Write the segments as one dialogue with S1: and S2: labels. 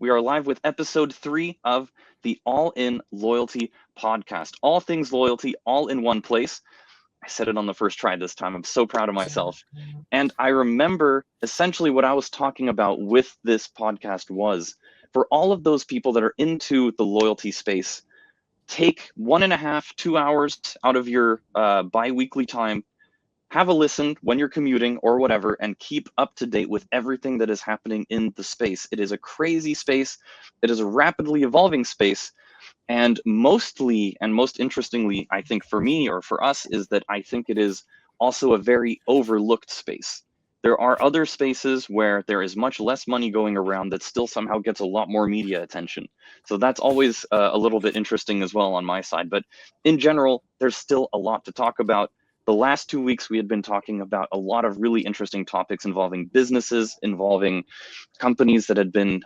S1: We are live with episode 3 of the All In Loyalty podcast. All things loyalty, all in one place. I said it on the first try this time. I'm so proud of myself. And I remember essentially what I was talking about with this podcast was for all of those people that are into the loyalty space, take 1.5, 2 hours out of your bi-weekly time, have a listen when you're commuting or whatever, and keep up to date with everything that is happening in the space. It is a crazy space. It is a rapidly evolving space. And mostly and most interestingly, I think for me or for us, is that I think it is also a very overlooked space. There are other spaces where there is much less money going around that still somehow gets a lot more media attention. So that's always a little bit interesting as well on my side. But in general, there's still a lot to talk about. The last 2 weeks, we had been talking about a lot of really interesting topics involving businesses, involving companies that had been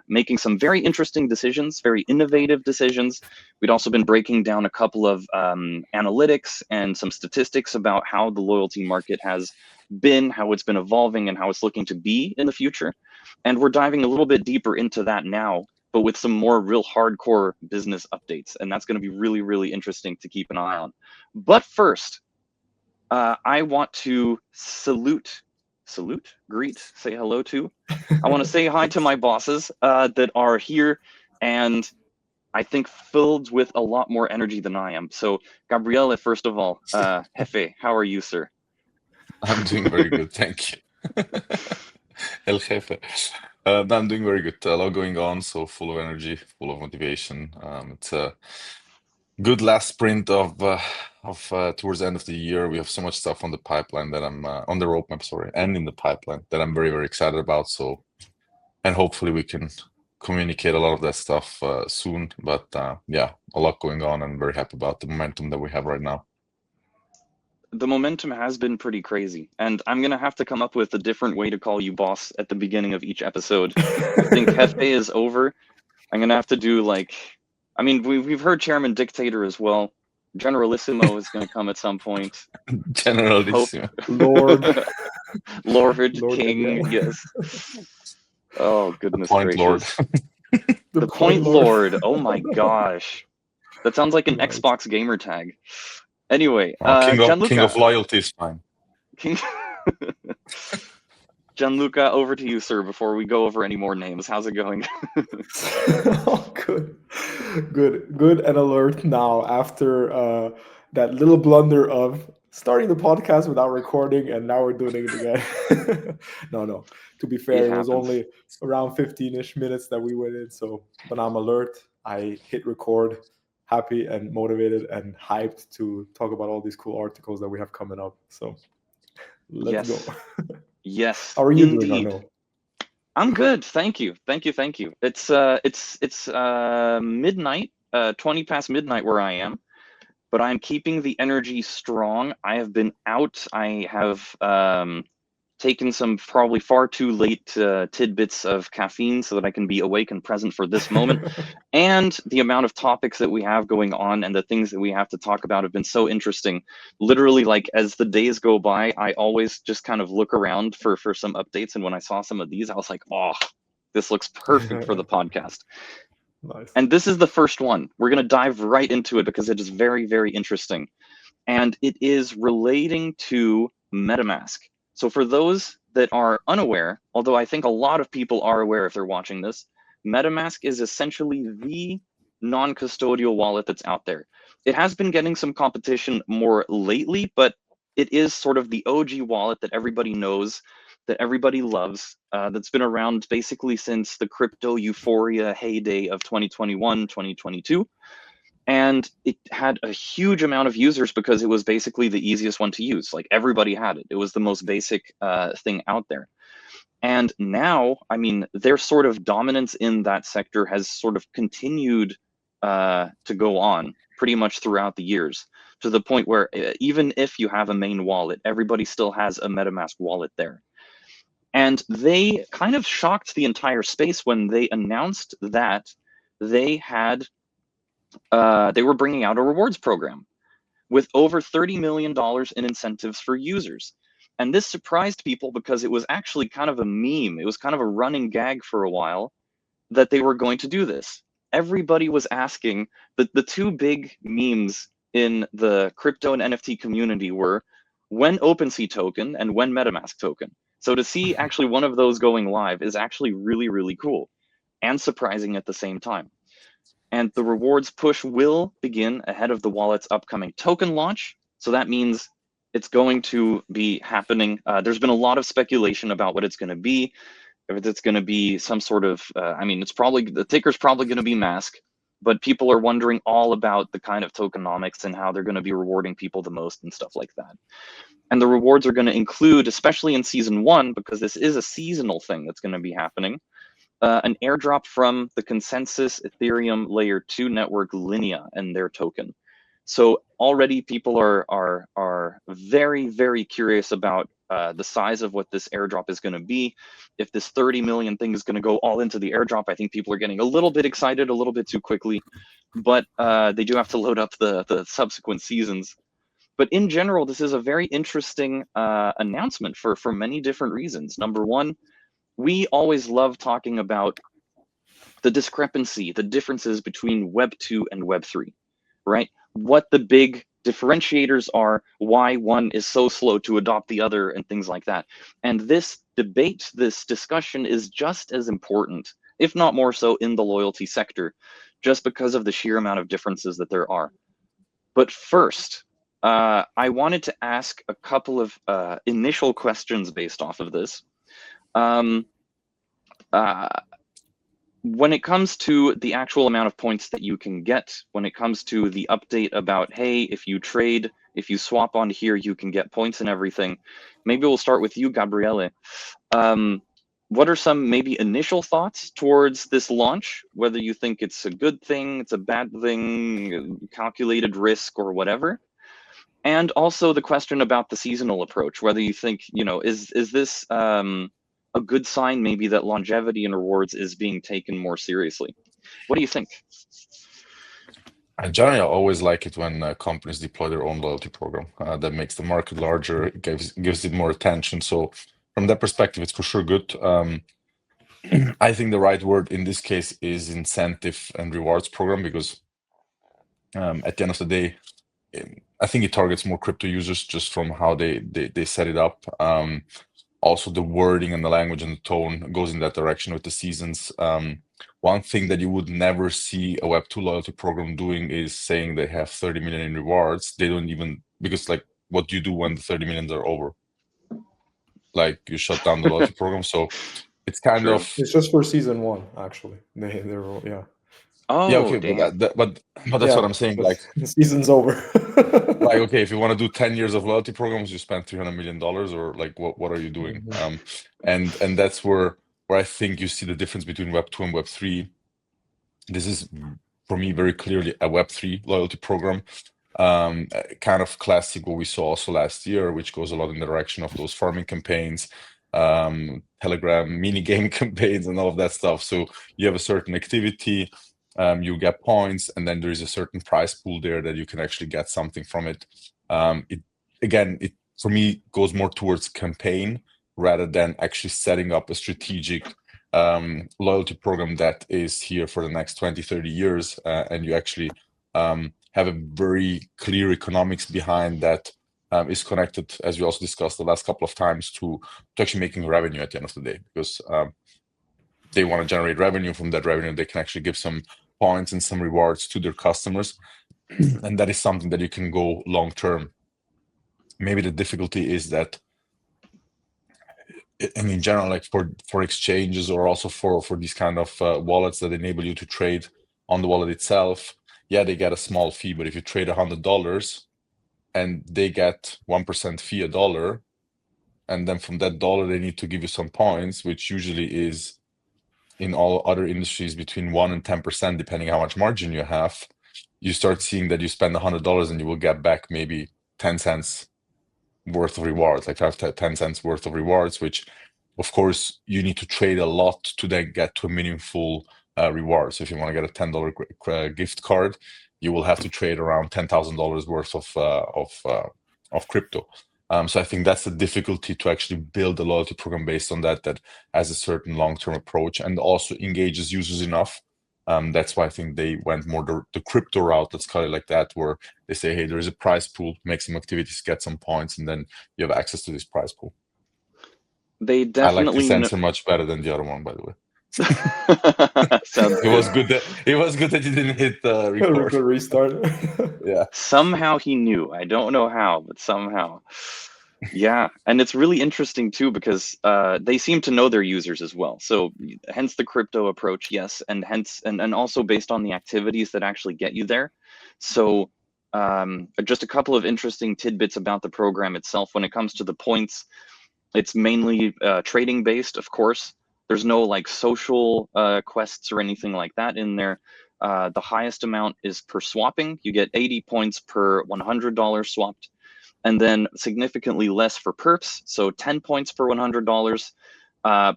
S1: making some very interesting decisions, very innovative decisions. We'd also been breaking down a couple of analytics and some statistics about how the loyalty market has been, how it's been evolving, and how it's looking to be in the future. And we're diving a little bit deeper into that now, but with some more real hardcore business updates. And that's going to be really, really interesting to keep an eye on. But first, I want to greet, say hello to. I want to say hi to my bosses that are here and I think filled with a lot more energy than I am. So, Gabriele, first of all, Jefe, how are you, sir?
S2: I'm doing very good, thank you. El Jefe. No, I'm doing very good. A lot going on, so full of energy, full of motivation. It's a good last sprint of towards the end of the year. We have so much stuff on the pipeline that I'm on the roadmap, sorry, and in the pipeline that I'm very, very excited about. So, and hopefully we can communicate a lot of that stuff soon. But yeah, a lot going on, and very happy about the momentum that we have right now.
S1: The momentum has been pretty crazy, and I'm gonna have to come up with a different way to call you boss at the beginning of each episode. I think Jefe is over. I'm gonna have to do like, I mean, we've heard Chairman Dictator as well. Generalissimo is gonna come at some point. Hope
S2: Generalissimo.
S3: Lord,
S1: Lord
S3: Lord
S1: King,
S3: Gabriel.
S1: yes. Oh
S2: The
S1: goodness
S2: Point Lord.
S1: gracious.
S3: The
S1: The
S3: point
S1: Point
S3: Lord.
S1: Lord. Oh my gosh. That sounds like an
S3: Right.
S1: Xbox gamer tag. Anyway,
S2: King of
S1: Gianluca.
S2: loyalty is fine.
S1: King Gianluca, over to you, sir, before we go over any more names. How's it going?
S3: Oh, good, good and alert now after that little blunder of starting the podcast without recording, and now we're doing it again. No. To be
S1: It
S3: fair, it was
S1: happens.
S3: only around 15-ish minutes that we went in. So, but I'm alert. I hit record, happy and motivated and hyped to talk about all these cool articles that we have coming up. So let's go.
S1: Yes. Yes,
S3: How are you doing,
S1: indeed.
S3: Arno?
S1: I'm good. Thank you. Thank you. Thank you. It's midnight, 20 past midnight where I am, but I'm keeping the energy strong. I have been out. I have taken some probably far too late tidbits of caffeine so that I can be awake and present for this moment. And the amount of topics that we have going on and the things that we have to talk about have been so interesting. Literally, like as the days go by, I always just kind of look around for some updates. And when I saw some of these, I was like, oh, this looks perfect for the podcast.
S3: Nice.
S1: And this is the first one. We're going to dive right into it because it is very, very interesting. And it is relating to MetaMask. So for those that are unaware, although I think a lot of people are aware if they're watching this, MetaMask is essentially the non-custodial wallet that's out there. It has been getting some competition more lately, but it is sort of the OG wallet that everybody knows, that everybody loves, that's been around basically since the crypto euphoria heyday of 2021, 2022. And it had a huge amount of users because it was basically the easiest one to use. Like everybody had it. It was the most basic thing out there. And now, I mean, their sort of dominance in that sector has sort of continued to go on pretty much throughout the years, to the point where even if you have a main wallet, everybody still has a MetaMask wallet there. And they kind of shocked the entire space when they announced that they had they were bringing out a rewards program with over $30 million in incentives for users. And this surprised people because it was actually kind of a meme. It was kind of a running gag for a while that they were going to do this. Everybody was asking, the two big memes in the crypto and NFT community were when OpenSea token and when MetaMask token. So to see actually one of those going live is actually really, really cool and surprising at the same time. And the rewards push will begin ahead of the wallet's upcoming token launch. So that means it's going to be happening. There's been a lot of speculation about what it's going to be. If it's going to be some sort of, I mean, it's probably, the ticker's probably going to be Mask, but people are wondering all about the kind of tokenomics and how they're going to be rewarding people the most and stuff like that. And the rewards are going to include, especially in season 1, because this is a seasonal thing that's going to be happening, an airdrop from the consensus Ethereum layer 2 network Linea and their token. So already people are very, very curious about the size of what this airdrop is going to be. If this 30 million thing is going to go all into the airdrop, I think people are getting a little bit excited a little bit too quickly, but they do have to load up the subsequent seasons. But in general, this is a very interesting announcement for many different reasons. Number one, we always love talking about the discrepancy, the differences between Web 2 and Web 3, right? What the big differentiators are, why one is so slow to adopt the other, and things like that. And this debate, this discussion is just as important, if not more so, in the loyalty sector, just because of the sheer amount of differences that there are. But first, I wanted to ask a couple of initial questions based off of this. When it comes to the actual amount of points that you can get, when it comes to the update about, hey, if you trade, if you swap on here, you can get points and everything. Maybe we'll start with you, Gabriele. What are some maybe initial thoughts towards this launch? Whether you think it's a good thing, it's a bad thing, calculated risk or whatever. And also the question about the seasonal approach, whether you think, you know, is this a good sign maybe that longevity and rewards is being taken more seriously? What do you think?
S2: Generally, I always like it when companies deploy their own loyalty program. That makes the market larger, it gives it more attention. So from that perspective, it's for sure good. I think the right word in this case is incentive and rewards program, because at the end of the day, I think it targets more crypto users just from how they set it up. Also, the wording and the language and the tone goes in that direction with the seasons. One thing that you would never see a Web2 loyalty program doing is saying they have 30 million in rewards. They don't even, because like, what do you do when the 30 millions are over? Like, you shut down the loyalty program. So it's kind
S1: True.
S2: of,
S3: It's just for season 1, actually. They're yeah.
S1: Oh,
S2: yeah, okay,
S1: damn.
S2: but that's what I'm saying. Like,
S3: the season's over.
S2: like, okay, if you want to do 10 years of loyalty programs, you spend $300 million, or like, what are you doing? And that's where I think you see the difference between Web 2 and Web 3. This is, for me, very clearly a Web 3 loyalty program, kind of classic what we saw also last year, which goes a lot in the direction of those farming campaigns, Telegram mini game campaigns, and all of that stuff. So you have a certain activity, you get points, and then there is a certain prize pool there that you can actually get something from it. It for me goes more towards campaign rather than actually setting up a strategic loyalty program that is here for the next 20-30 years, and you actually have a very clear economics behind that, is connected, as we also discussed the last couple of times, to actually making revenue at the end of the day, because they want to generate revenue. From that revenue, they can actually give some points and some rewards to their customers, and that is something that you can go long term. Maybe the difficulty is that, and in general, like for exchanges, or also for these kind of wallets that enable you to trade on the wallet itself, yeah, they get a small fee. But if you trade $100 and they get 1% fee, $1, and then from that dollar they need to give you some points, which usually is, in all other industries, between 1 and 10%, depending how much margin you have, you start seeing that you spend $100 and you will get back maybe 10 cents worth of rewards, like 10 cents worth of rewards, which of course you need to trade a lot to then get to a meaningful reward. So if you want to get a $10 gift card, you will have to trade around $10,000 worth of crypto. So I think that's the difficulty to actually build a loyalty program based on that has a certain long-term approach and also engages users enough. That's why I think they went more the crypto route, let's call it like that, where they say, hey, there is a prize pool, make some activities, get some points, and then you have access to this prize pool.
S1: They
S2: I like
S1: definitely
S2: this answer much better than the other one, by the way.
S1: Sounds
S2: It
S1: good.
S2: was good that you didn't hit record.
S3: Restart.
S2: Yeah.
S1: Somehow he knew. I don't know how, but somehow. Yeah, and it's really interesting too because they seem to know their users as well. So hence the crypto approach, yes, and hence and also based on the activities that actually get you there. So just a couple of interesting tidbits about the program itself. When it comes to the points, it's mainly trading based, of course. There's no like social quests or anything like that in there. The highest amount is per swapping. You get 80 points per $100 swapped, and then significantly less for perps. So 10 points per $100.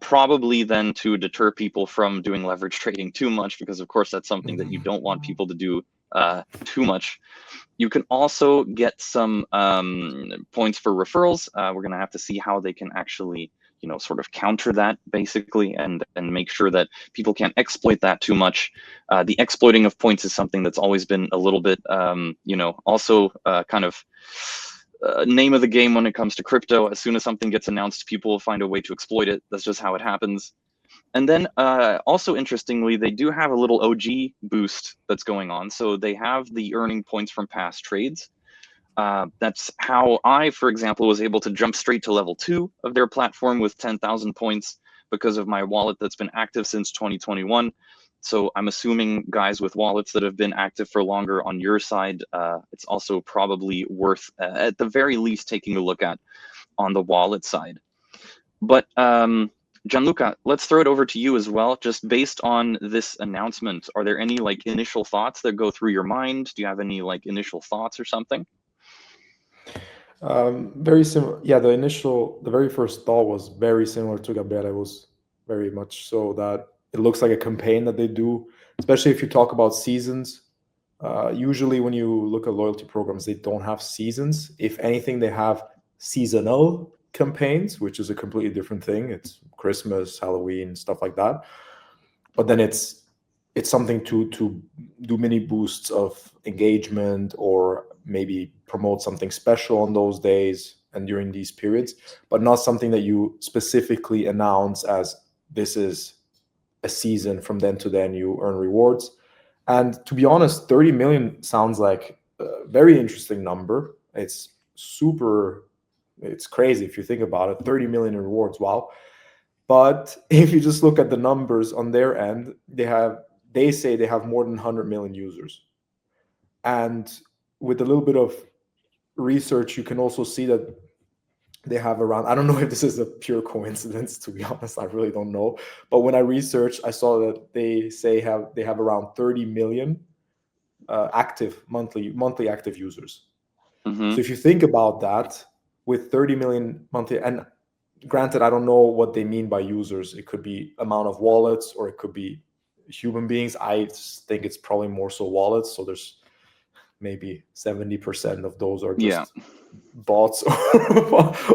S1: Probably then to deter people from doing leverage trading too much, because of course that's something that you don't want people to do too much. You can also get some points for referrals. We're going to have to see how they can actually, sort of counter that basically, and make sure that people can't exploit that too much. The exploiting of points is something that's always been a little bit, also kind of name of the game when it comes to crypto. As soon as something gets announced, people will find a way to exploit it. That's just how it happens. And then also interestingly, they do have a little OG boost that's going on. So they have the earning points from past trades. That's how I, for example, was able to jump straight to level 2 of their platform with 10,000 points because of my wallet that's been active since 2021. So I'm assuming guys with wallets that have been active for longer on your side, it's also probably worth, at the very least, taking a look at on the wallet side. But Gianluca, let's throw it over to you as well. Just based on this announcement, are there any like initial thoughts that go through your mind? Do you have any like initial thoughts or something?
S3: Very similar. Yeah, the very first thought was very similar to Gabriele. It was very much so that it looks like a campaign that they do, especially if you talk about seasons. Usually when you look at loyalty programs, they don't have seasons. If anything, they have seasonal campaigns, which is a completely different thing. It's Christmas, Halloween, stuff like that. But then it's something to do mini boosts of engagement or maybe promote something special on those days and during these periods, but not something that you specifically announce as this is a season, from then to then you earn rewards. And to be honest, 30 million sounds like a very interesting number. It's crazy if you think about it. 30 million in rewards, wow. But if you just look at the numbers on their end, they say they have more than 100 million users. And with a little bit of research, you can also see that they have around, I don't know if this is a pure coincidence, to be honest, I really don't know. But when I researched, I saw that they say they have around 30 million active monthly active users.
S1: Mm-hmm.
S3: So if you think about that, with 30 million monthly, and granted, I don't know what they mean by users. It could be amount of wallets, or it could be human beings. I think it's probably more so wallets. So there's maybe 70% of those are just bots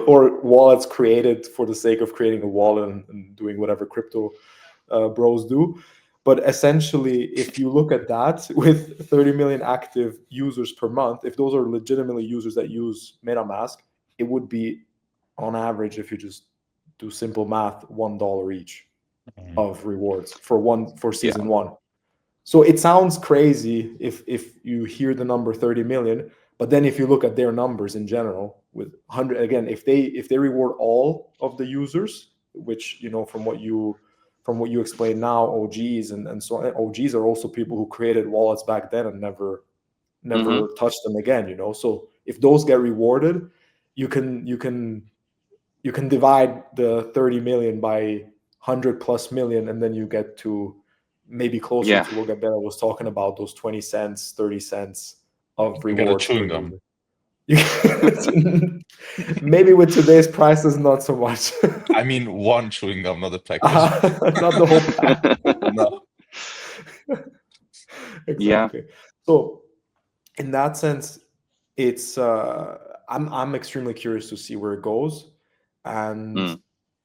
S3: or wallets created for the sake of creating a wallet and doing whatever crypto bros do. But essentially, if you look at that with 30 million active users per month, if those are legitimately users that use MetaMask, it would be on average, if you just do simple math, $1 each of rewards for season one. So it sounds crazy if you hear the number 30 million, but then if you look at their numbers in general, with 100, again, if they reward all of the users, which from what you explained now, OGs and so on, OGs are also people who created wallets back then and never touched them again. So if those get rewarded, you can divide the 30 million by 100 plus million, and then you get to maybe closer to what Gabriele was talking about, those 20 cents, 30 cents of rewards.
S2: You got a
S3: chewing gum. Maybe with today's prices, not so much.
S2: I mean, one chewing gum, not a package.
S3: Not the whole pack.
S2: No.
S3: Exactly. So in that sense, it's I'm extremely curious to see where it goes, and
S1: Mm.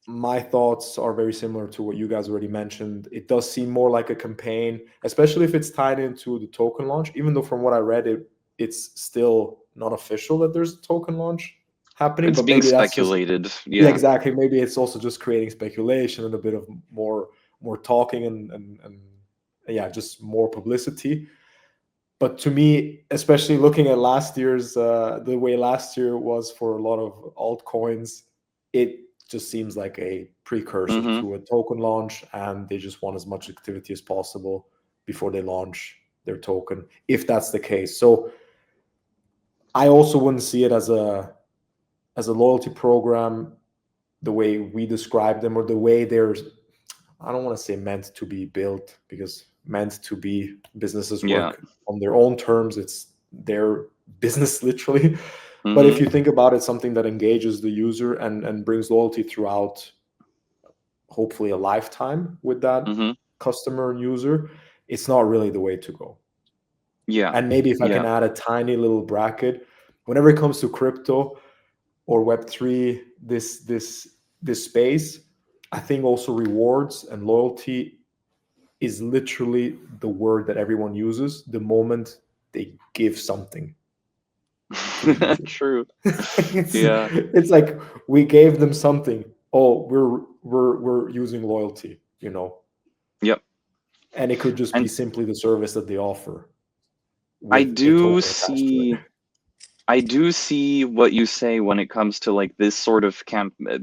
S3: my thoughts are very similar to what you guys already mentioned. It does seem more like a campaign, especially if it's tied into the token launch. Even though from what I read, it's still not official that there's a token launch happening,
S1: It's
S3: but
S1: being
S3: maybe that's just
S1: speculated.
S3: yeah,
S1: Yeah.
S3: exactly. Maybe it's also just creating speculation and a bit of more talking and yeah, just more publicity. But to me, especially looking at last year's the way last year was for a lot of altcoins, it just seems like a precursor
S1: Hmm.
S3: to a token launch, and they just want as much activity as possible before they launch their token, if that's the case. So I also wouldn't see it as a loyalty program the way we describe them, or the way they're, I don't want to say meant to be built, because meant to be businesses
S1: Yeah.
S3: work on their own terms. It's their business, literally. But if
S1: Hmm.
S3: you think about it, something that engages the user and brings loyalty throughout, hopefully a lifetime with that
S1: Hmm.
S3: customer and user, it's not really the way to go.
S1: Yeah.
S3: And maybe if I can
S1: Yeah.
S3: add a tiny little bracket, whenever it comes to crypto or Web3, this space, I think also rewards and loyalty is literally the word that everyone uses the moment they give something to the user.
S1: True.
S3: it's
S1: Yeah.
S3: it's like we gave them something. Oh, we're using loyalty,
S1: Yep.
S3: and it could just be
S1: And
S3: simply the service that they offer
S1: I
S3: with a
S1: do
S3: token attached to it.
S1: see I do see what you say when it comes to like this sort of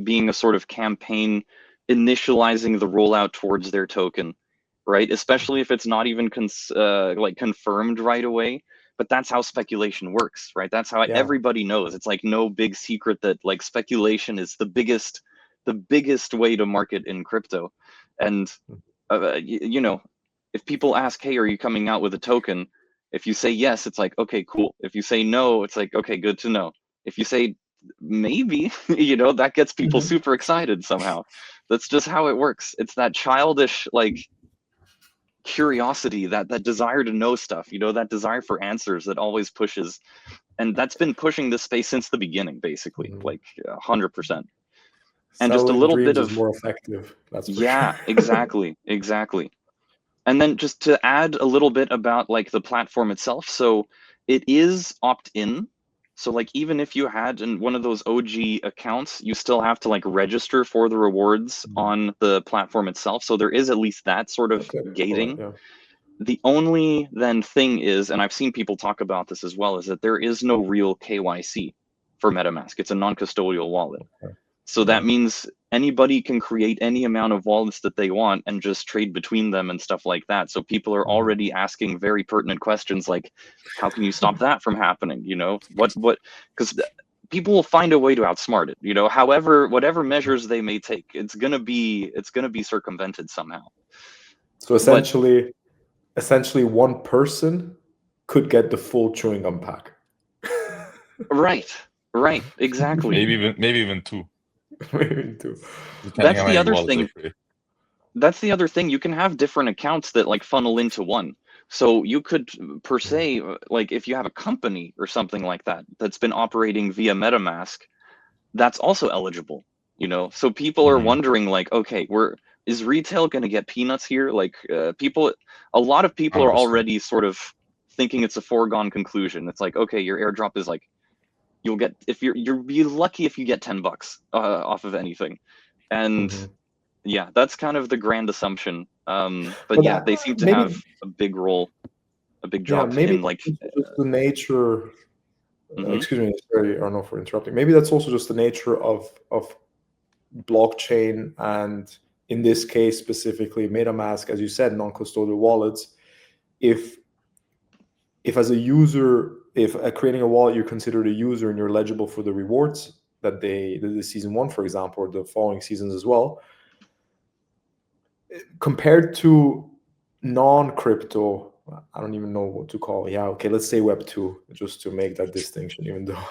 S1: being a sort of campaign initializing the rollout towards their token, right? Especially if it's not even like confirmed right away. But that's how speculation works, right? That's how
S3: Yeah.
S1: everybody knows. It's like no big secret that like speculation is the biggest way to market in crypto. And if people ask, hey, are you coming out with a token? If you say yes, it's like, okay, cool. If you say no, it's like, okay, good to know. If you say maybe, that gets people
S3: Mhm.
S1: super excited somehow. That's just how it works. It's that childish, like, curiosity, that desire to know stuff, that desire for answers that always pushes. And that's been pushing this space since the beginning, basically,
S3: Mhm.
S1: like 100%. And just a
S3: Selling
S1: little bit
S3: dreams is
S1: of,
S3: more effective, that's for
S1: yeah,
S3: sure.
S1: exactly. And then just to add a little bit about like the platform itself. So it is opt-in. So like even if you had one of those OG accounts, you still have to like register for the rewards on the platform itself. So there is at least that sort of
S3: Okay. All right.
S1: gating.
S3: Yeah.
S1: The only then thing is, and I've seen people talk about this as well, is that there is no real KYC for MetaMask. It's a non-custodial wallet. So that
S3: Yeah.
S1: means anybody can create any amount of wallets that they want and just trade between them and stuff like that. So people are
S3: Mhm.
S1: already asking very pertinent questions like, how can you stop that from happening? What, because people will find a way to outsmart it, however, whatever measures they may take, it's gonna be circumvented somehow.
S3: So
S1: But
S3: essentially one person could get the full chewing gum pack.
S1: right, exactly.
S2: Maybe even two,
S3: Maybe two.
S2: depending
S1: That's
S2: how
S1: the
S2: many
S1: other
S2: wallets they
S1: thing.
S2: create.
S1: That's the other thing. You can have different accounts that like funnel into one. So you could per se, like if you have a company or something like that that's been operating via MetaMask, that's also eligible. So people are
S2: Mhm.
S1: wondering like, okay, is retail going to get peanuts here? Like a lot of people are
S2: 100%.
S1: already sort of thinking it's a foregone conclusion. It's like, okay, your airdrop is like, you'll get, if you'll be lucky if you get $10 off of anything. And
S3: Mhm.
S1: yeah, that's kind of the grand assumption. But
S3: But
S1: yeah, they seem to have
S3: maybe,
S1: a big role, a big
S3: yeah,
S1: job
S3: maybe
S1: in like,
S3: that's also just the nature.
S1: mhm,
S3: Excuse me, sorry, I don't know for interrupting. Maybe that's also just the nature of blockchain, and in this case specifically MetaMask, as you said, non-custodial wallets. If as a user, if creating a wallet, you're considered a user and you're eligible for the rewards that the season one, for example, or the following seasons as well, compared to non-crypto, I don't even know what to call it. Yeah, okay, let's say Web 2, just to make that distinction, even though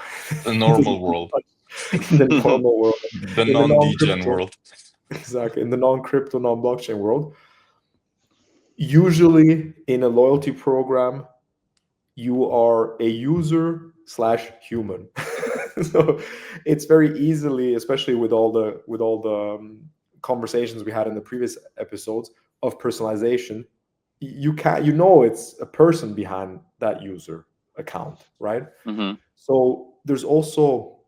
S2: The
S3: it doesn't
S2: normal world,
S3: in the normal world,
S2: the
S3: in the
S2: non-degen
S3: non-crypto,
S2: world.
S3: exactly, in the non-crypto, non-blockchain world, usually in a loyalty program, you are a user slash human. So it's very easily, especially with all the conversations we had in the previous episodes of personalization, you can, it's a person behind that user account, right?
S1: Hmm.
S3: So there's also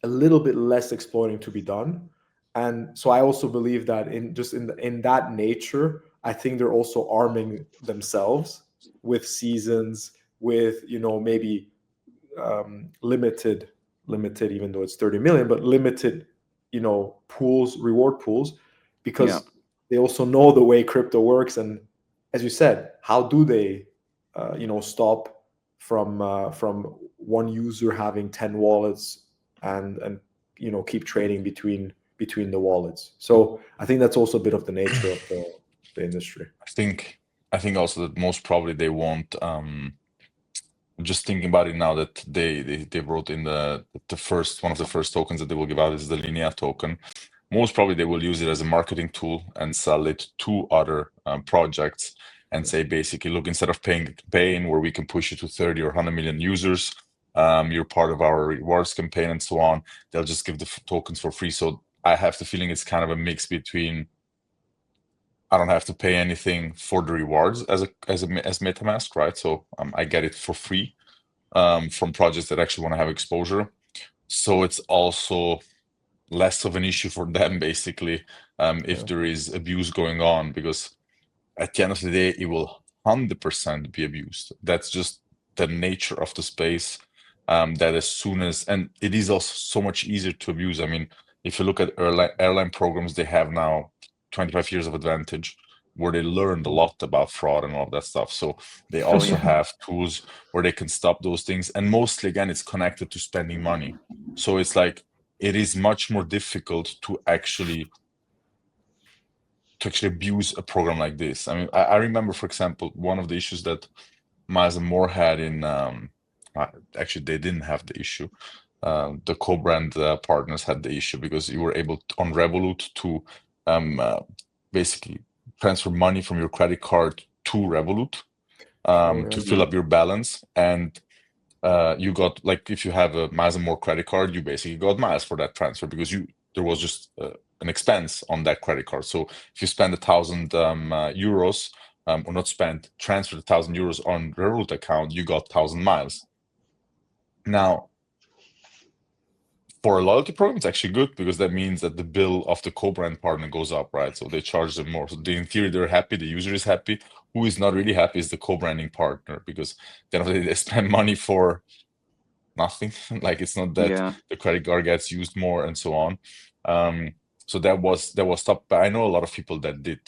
S3: a little bit less exploiting to be done. And so I also believe that in that nature, I think they're also arming themselves with seasons, with maybe limited, even though it's 30 million, but limited, pools, reward pools,
S1: Yeah.
S3: because they also know the way crypto works. And as you said, how do they stop from one user having 10 wallets and keep trading between the wallets? So I think that's also a bit of the nature of the industry.
S2: I think also that most probably they won't. Just thinking about it now that they wrote in the first one of the first tokens that they will give out is the Linea token. Most probably they will use it as a marketing tool and sell it to other projects and say basically, look, instead of paying the campaign where we can push you to 30 or 100 million users, you're part of our rewards campaign and so on. They'll just give the tokens for free. So I have the feeling it's kind of a mix between I don't have to pay anything for the rewards as MetaMask, right? So I get it for free from projects that actually want to have exposure. So it's also less of an issue for them, basically, if
S3: Yeah.
S2: there is abuse going on, because at the end of the day, it will 100% be abused. That's just the nature of the space. That as soon as, and it is also so much easier to abuse. I mean, if you look at airline programs, they have now 25 years of advantage where they learned a lot about fraud and all of that stuff. So they
S1: Oh
S2: also
S1: yeah.
S2: have tools where they can stop those things. And mostly, again, it's connected to spending money. So it's like, it is much more difficult to actually abuse a program like this. I mean, I remember, for example, one of the issues that Miles and Moore had in actually they didn't have the issue. The co-brand partners had the issue because you were able to, on Revolut to basically transfer money from your credit card to Revolut
S3: Oh,
S2: to
S3: yeah.
S2: fill up your balance, and you got, like, if you have a Miles and More credit card, you basically got miles for that transfer because there was just an expense on that credit card. So if you spend 1,000 euros, or not spend, transfer 1,000 euros on Revolut account, you got 1,000 miles. Now, for a loyalty program, it's actually good because that means that the bill of the co-brand partner goes up, right? So they charge them more. So in theory, they're happy, the user is happy. Who is not really happy is the co-branding partner, because then they spend money for nothing. Like, it's not that
S1: Yeah.
S2: the credit card gets used more and so on. So that was tough. But I know a lot of people that did,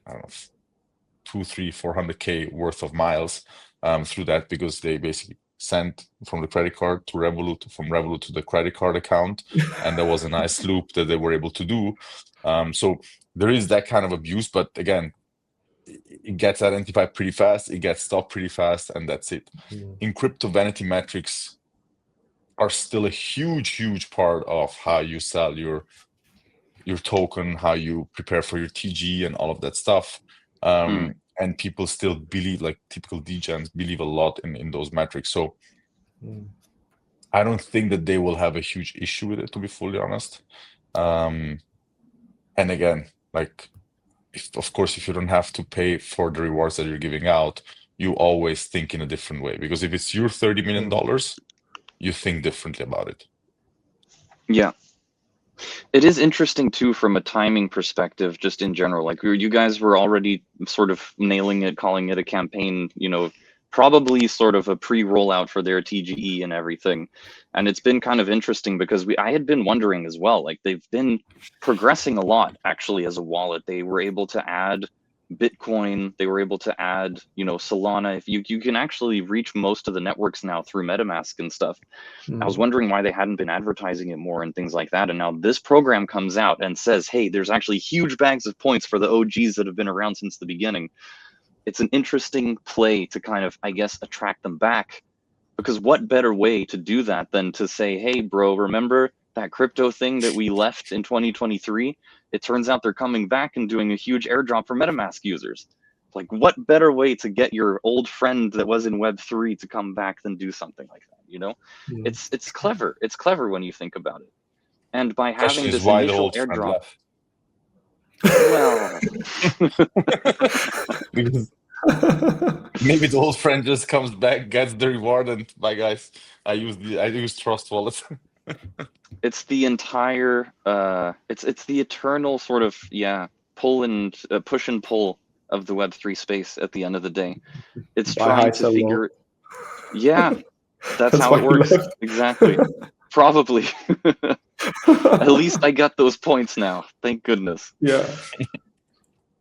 S2: I don't know, 200, 300, 400K worth of miles through that, because they basically sent from the credit card to Revolut, from Revolut to the credit card account, and there was a nice loop that they were able to do. So there is that kind of abuse, but again, it gets identified pretty fast, it gets stopped pretty fast, and that's it. In crypto, vanity metrics are still a huge part of how you sell your token, how you prepare for your TG and all of that stuff. And people still believe, like typical degens believe a lot in those metrics. So I don't think that they will have a huge issue with it, to be fully honest. And again, like, of course, if you don't have to pay for the rewards that you're giving out, you always think in a different way, because if it's your $30 million, you think differently about it.
S1: Yeah. It is interesting too from a timing perspective, just in general. Like, you guys were already sort of nailing it, calling it a campaign, probably sort of a pre-rollout for their TGE and everything. And it's been kind of interesting because I had been wondering as well, like, they've been progressing a lot actually as a wallet. They were able to add Bitcoin, they were able to add, Solana. If you can actually reach most of the networks now through MetaMask and stuff. I was wondering why they hadn't been advertising it more and things like that. And now this program comes out and says, hey, there's actually huge bags of points for the OGs that have been around since the beginning. It's an interesting play to kind of, I guess, attract them back. Because what better way to do that than to say, hey, bro, remember that crypto thing that we left in 2023? It turns out they're coming back and doing a huge airdrop for MetaMask users. Like, what better way to get your old friend that was in Web3 to come back than do something like that? you know?
S3: Mm.
S1: It's clever. It's clever when you think about it. And by
S2: Question
S1: having
S2: is
S1: this
S2: why the
S1: initial
S2: old friend
S1: airdrop,
S2: left.
S1: well,
S2: Because maybe the old friend just comes back, gets the reward, and bye guys. I use Trust Wallet.
S1: it's the entire it's the eternal sort of pull and push and pull of the Web3 space at the end of the day. It's
S3: Buy high,
S1: trying to
S3: sell low.
S1: figure, yeah, that's how
S3: why
S1: it
S3: he
S1: works.
S3: left.
S1: Exactly. Probably. At least I got those points now. Thank goodness.
S3: Yeah.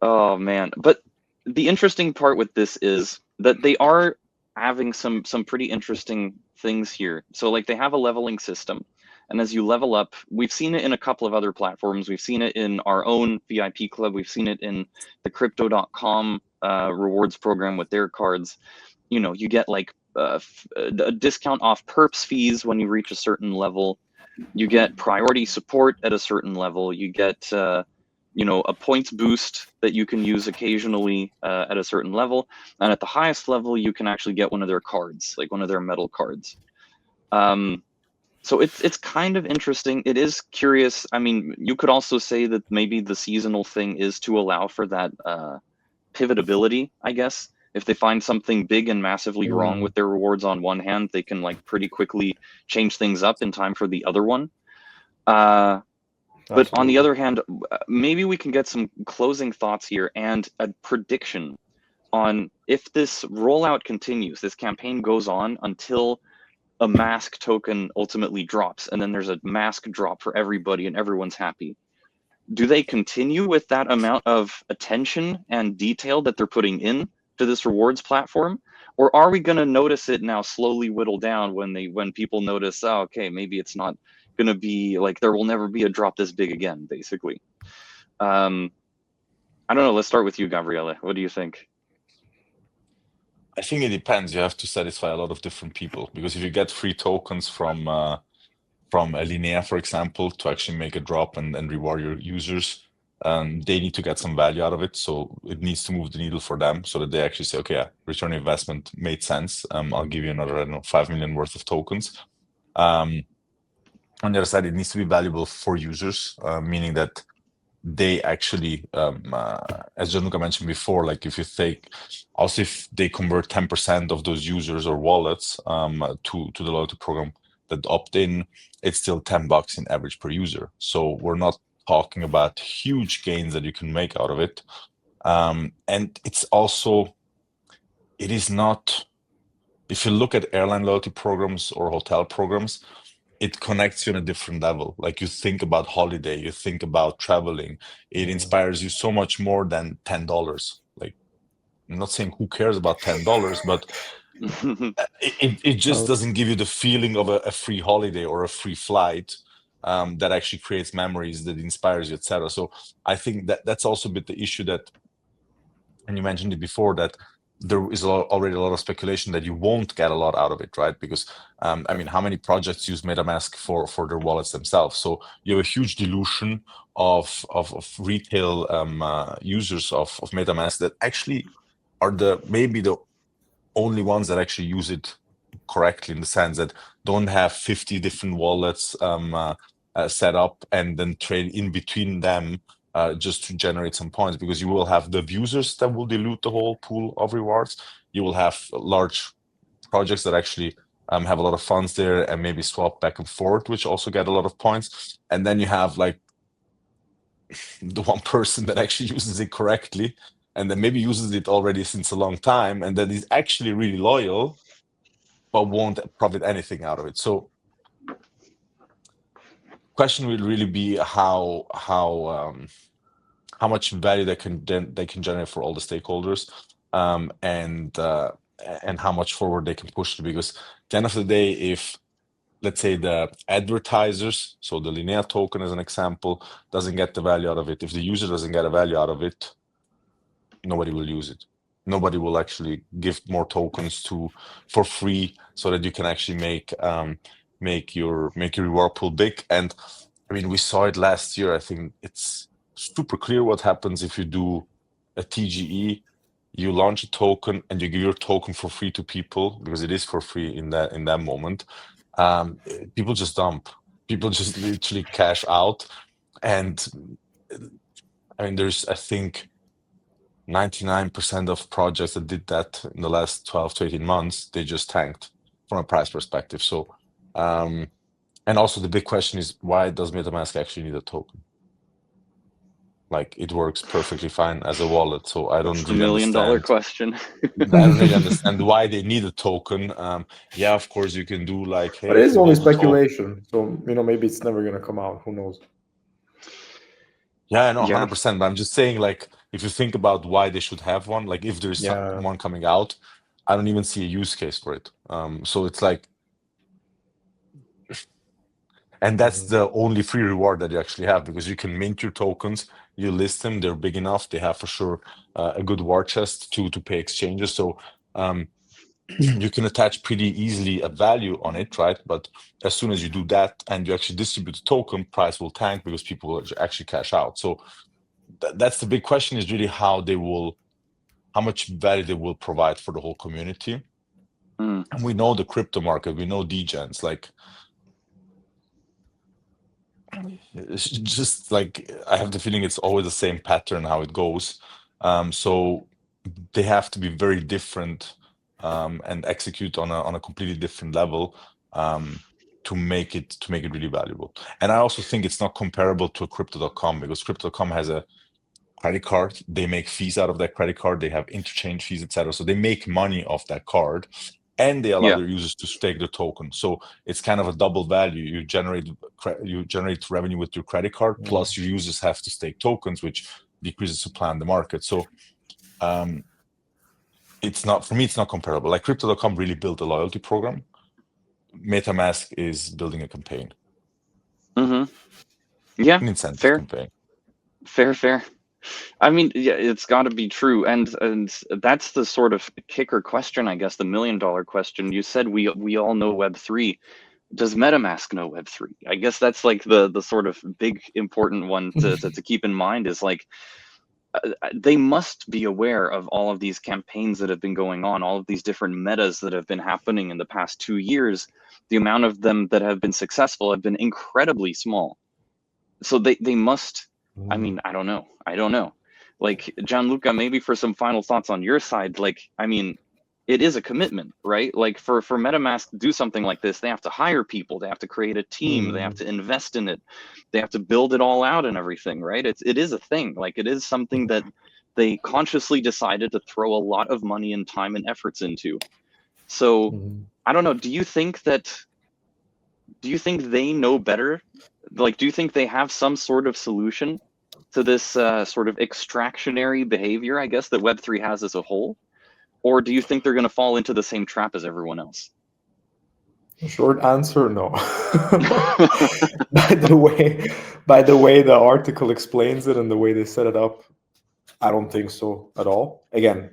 S1: Oh man. But the interesting part with this is that they are having some pretty interesting things here. So like they have a leveling system. And as you level up, we've seen it in a couple of other platforms. We've seen it in our own VIP club. We've seen it in the crypto.com rewards program with their cards. You know, you get like a discount off perps fees when you reach a certain level. You get priority support at a certain level. You get, you know, a points boost that you can use occasionally at a certain level. And at the highest level, you can actually get one of their cards, like one of their metal cards. So it's kind of interesting. It is curious. I mean, you could also say that maybe the seasonal thing is to allow for that pivotability, I guess. If they find something big and massively wrong with their rewards on one hand, they can like pretty quickly change things up in time for the other one. But on the other hand, maybe we can get some closing thoughts here and a prediction on if this rollout continues, this campaign goes on until a mask token ultimately drops, and then there's a mask drop for everybody and everyone's happy. Do they continue with that amount of attention and detail that they're putting in to this rewards platform? Or are we going to notice it now slowly whittle down when people notice, oh, okay, maybe it's not going to be like, there will never be a drop this big again, basically. I don't know. Let's start with you, Gabriele. What do you think?
S2: I think it depends. You have to satisfy a lot of different people, because if you get free tokens from a Linea, for example, to actually make a drop and reward your users, they need to get some value out of it. So it needs to move the needle for them so that they actually say, okay, yeah, return on investment made sense. I'll give you another, I don't know, 5 million worth of tokens. On the other side, it needs to be valuable for users, meaning that they actually, as Gianluca mentioned before, like if you take, also if they convert 10% of those users or wallets to the loyalty program that opt in, it's still $10 in average per user. So we're not talking about huge gains that you can make out of it. And it's also, it is not, if you look at airline loyalty programs or hotel programs, it connects you on a different level. Like you think about holiday, you think about traveling. It inspires you so much more than $10. Like, I'm not saying who cares about $10, but it just doesn't give you the feeling of a free holiday or a free flight that actually creates memories, that inspires you, etc. So I think that's also a bit the issue that, and you mentioned it before, that there is already a lot of speculation that you won't get a lot out of it, right? Because I mean, how many projects use MetaMask for their wallets themselves? So you have a huge dilution of retail users of MetaMask that actually are maybe the only ones that actually use it correctly, in the sense that don't have 50 different wallets set up and then trade in between them just to generate some points, because you will have the abusers that will dilute the whole pool of rewards. You will have large projects that actually have a lot of funds there and maybe swap back and forth, which also get a lot of points. And then you have like the one person that actually uses it correctly and then maybe uses it already since a long time and that is actually really loyal, but won't profit anything out of it. So question will really be how much value they can generate for all the stakeholders, and how much forward they can push it. Because at the end of the day, if let's say the advertisers, so the Linea token as an example, doesn't get the value out of it, if the user doesn't get a value out of it, nobody will use it. Nobody will actually give more tokens for free so that you can actually make your reward pool big. And I mean, we saw it last year. I think it's super clear what happens if you do a TGE you launch a token and you give your token for free to people because it is for free in that moment. People just dump. People just literally cash out, and I mean, there's I think 99% of projects that did that in the last 12 to 18 months, they just tanked from a price perspective. So, and also the big question is, why does MetaMask actually need a token? Like, it works perfectly fine as a wallet. So I
S1: That's
S2: don't
S1: the
S2: really
S1: $1 million
S2: understand.
S1: question.
S2: I don't really understand why they need a token. Yeah, of course you can do like,
S3: But
S2: hey,
S3: it
S2: if
S3: is
S2: you
S3: only
S2: hold the token.
S3: speculation. So, maybe it's never going to come out. Who knows?
S2: Yeah, I know,
S1: Yeah.
S2: 100%. But I'm just saying, like, if you think about why they should have one, like if there's
S3: Yeah.
S2: one coming out, I don't even see a use case for it. So it's like, and that's the only free reward that you actually have, because you can mint your tokens, you list them, they're big enough, they have for sure a good war chest to pay exchanges. So you can attach pretty easily a value on it, right? But as soon as you do that and you actually distribute the token, price will tank because people will actually cash out. So that's the big question, is really how much value they will provide for the whole community.
S1: Mm.
S2: And we know the crypto market, we know degens, like, it's just like, I have the feeling it's always the same pattern how it goes. So they have to be very different and execute on a completely different level to make it really valuable. And I also think it's not comparable to a crypto.com, because crypto.com has a credit card. They make fees out of that credit card. They have interchange fees, etc. So they make money off that card, and they allow
S1: Yeah.
S2: their users to stake their token. So it's kind of a double value. You generate revenue with your credit card, plus your users have to stake tokens, which decreases supply in the market. So it's not, for me, it's not comparable. Like, crypto.com really built a loyalty program. MetaMask is building a campaign,
S1: Yeah.
S2: an incentive
S1: Fair.
S2: campaign.
S1: Fair. I mean, yeah, it's got to be true, and that's the sort of kicker question, I guess, the $1 million question. You said we all know Web3. Does MetaMask know Web3? I guess that's like the sort of big important one to keep in mind, is like, they must be aware of all of these campaigns that have been going on, all of these different metas that have been happening in the past 2 years. The amount of them that have been successful have been incredibly small. So they must, I mean, I don't know. Like, Gianluca, maybe for some final thoughts on your side, like, I mean, it is a commitment, right? Like, for MetaMask to do something like this, they have to hire people, they have to create a team, they have to invest in it, they have to build it all out and everything, right? It is a thing. Like, it is something that they consciously decided to throw a lot of money and time and efforts into. So I don't know, do you think they know better? Like, do you think they have some sort of solution to this sort of extractionary behavior, I guess, that Web3 has as a whole? Or do you think they're going to fall into the same trap as everyone else?
S3: Short answer, no. By the way the article explains it and the way they set it up, I don't think so at all. Again,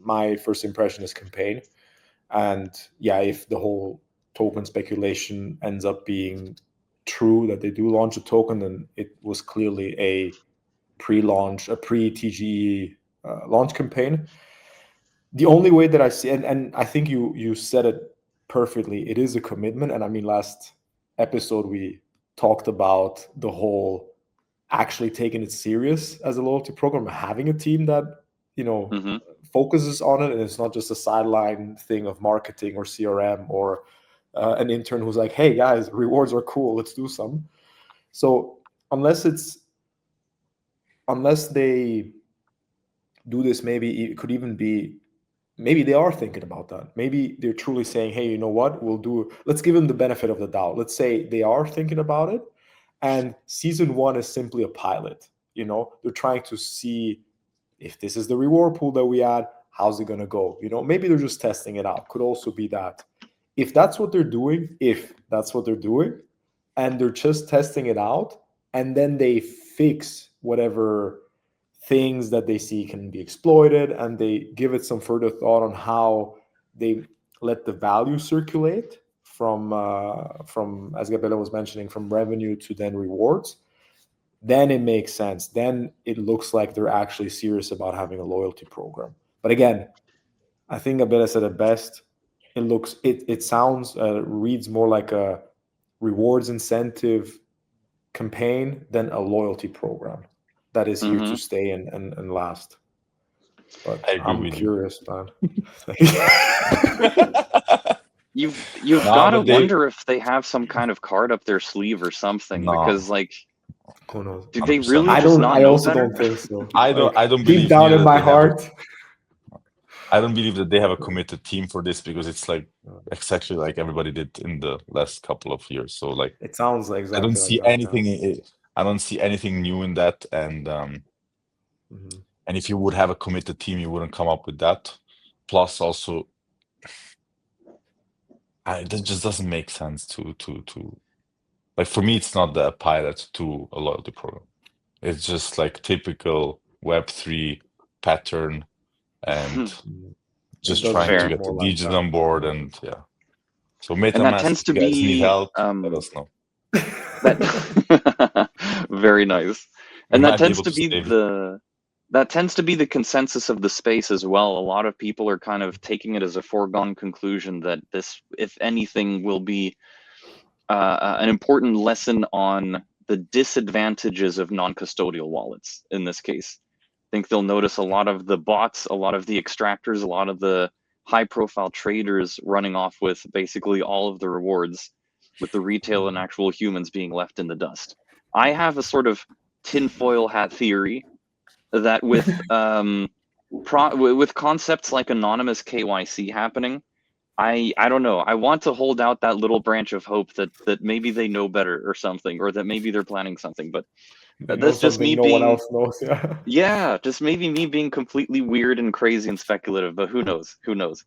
S3: my first impression is campaign. And yeah, if the whole token speculation ends up being true, that they do launch a token, then it was clearly a pre-TGE launch campaign. The only way that I see, and I think you said it perfectly, it is a commitment. And I mean, last episode we talked about the whole actually taking it serious as a loyalty program, having a team that focuses on it, and it's not just a sideline thing of marketing or CRM or an intern who's like, hey guys, rewards are cool, let's do some. So unless they do this, maybe it could even be, maybe they are thinking about that. Maybe they're truly saying, hey, you know what, let's give them the benefit of the doubt. Let's say they are thinking about it, and season 1 is simply a pilot. They're trying to see if this is the reward pool that we add, how's it going to go? Maybe they're just testing it out. Could also be that. If that's what they're doing, and they're just testing it out, and then they fix whatever things that they see can be exploited, and they give it some further thought on how they let the value circulate from as Gabriela was mentioning, from revenue to then rewards, then it makes sense. Then it looks like they're actually serious about having a loyalty program. But again, I think Abela said it best. It sounds, reads more like a rewards incentive campaign than a loyalty program that is here to stay and last. But
S2: I agree
S3: I'm
S2: with you.
S3: curious, man.
S1: You've
S2: No,
S1: gotta
S2: but they
S1: wonder if they have some kind of card up their sleeve or something,
S2: no
S1: because like,
S3: Who knows?
S1: do they
S2: 100%.
S1: really just not
S3: I
S1: know
S3: also
S1: better?
S3: don't think so.
S2: I
S3: Like,
S2: don't
S3: deep
S2: believe
S3: down
S2: neither
S3: in
S2: that
S3: my
S2: they have a
S3: heart.
S2: I don't believe that they have a committed team for this, because it's like exactly like everybody did in the last couple of years. So like
S3: It sounds
S2: I
S3: exactly
S2: don't
S3: like
S2: see
S3: that.
S2: anything. I don't see anything new in that. And if you would have a committed team, you wouldn't come up with that. Plus, also, that just doesn't make sense to like, for me, it's not the pilot to a loyalty program. It's just like typical Web3 pattern, and just
S3: does
S2: trying to
S1: Fair.
S3: look
S2: get the
S3: more like
S2: DJs
S3: that.
S2: on board. And yeah. So
S1: And that
S2: MetaMask,
S1: tends
S2: if
S1: to
S2: you guys need
S1: be
S2: help, let us know.
S1: that very nice.
S2: We
S1: And
S2: might be able to save you.
S1: that tends to be the consensus of the space as well. A lot of people are kind of taking it as a foregone conclusion that this, if anything, will be an important lesson on the disadvantages of non-custodial wallets in this case. I think they'll notice a lot of the bots, a lot of the extractors, a lot of the high-profile traders running off with basically all of the rewards, with the retail and actual humans being left in the dust. I have a sort of tinfoil hat theory that with with concepts like anonymous KYC happening, I don't know. I want to hold out that little branch of hope that maybe they know better or something, or that maybe they're planning something. But
S3: They know
S1: that's just
S3: something
S1: me
S3: no one
S1: being,
S3: else knows. Yeah.
S1: yeah, just maybe me being completely weird and crazy and speculative. But who knows? Who knows?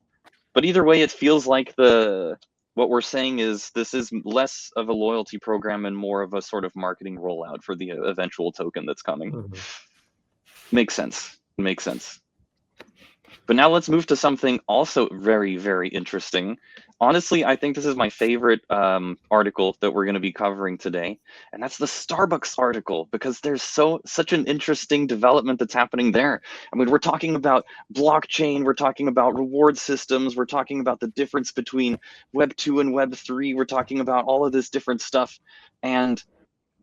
S1: But either way, it feels like what we're saying is this is less of a loyalty program and more of a sort of marketing rollout for the eventual token that's coming. Makes sense. Makes sense. But now let's move to something also very, very interesting. Honestly, I think this is my favorite article that we're going to be covering today, and that's the Starbucks article, because there's such an interesting development that's happening there. I mean, we're talking about blockchain, we're talking about reward systems, we're talking about the difference between Web 2 and Web 3, we're talking about all of this different stuff, and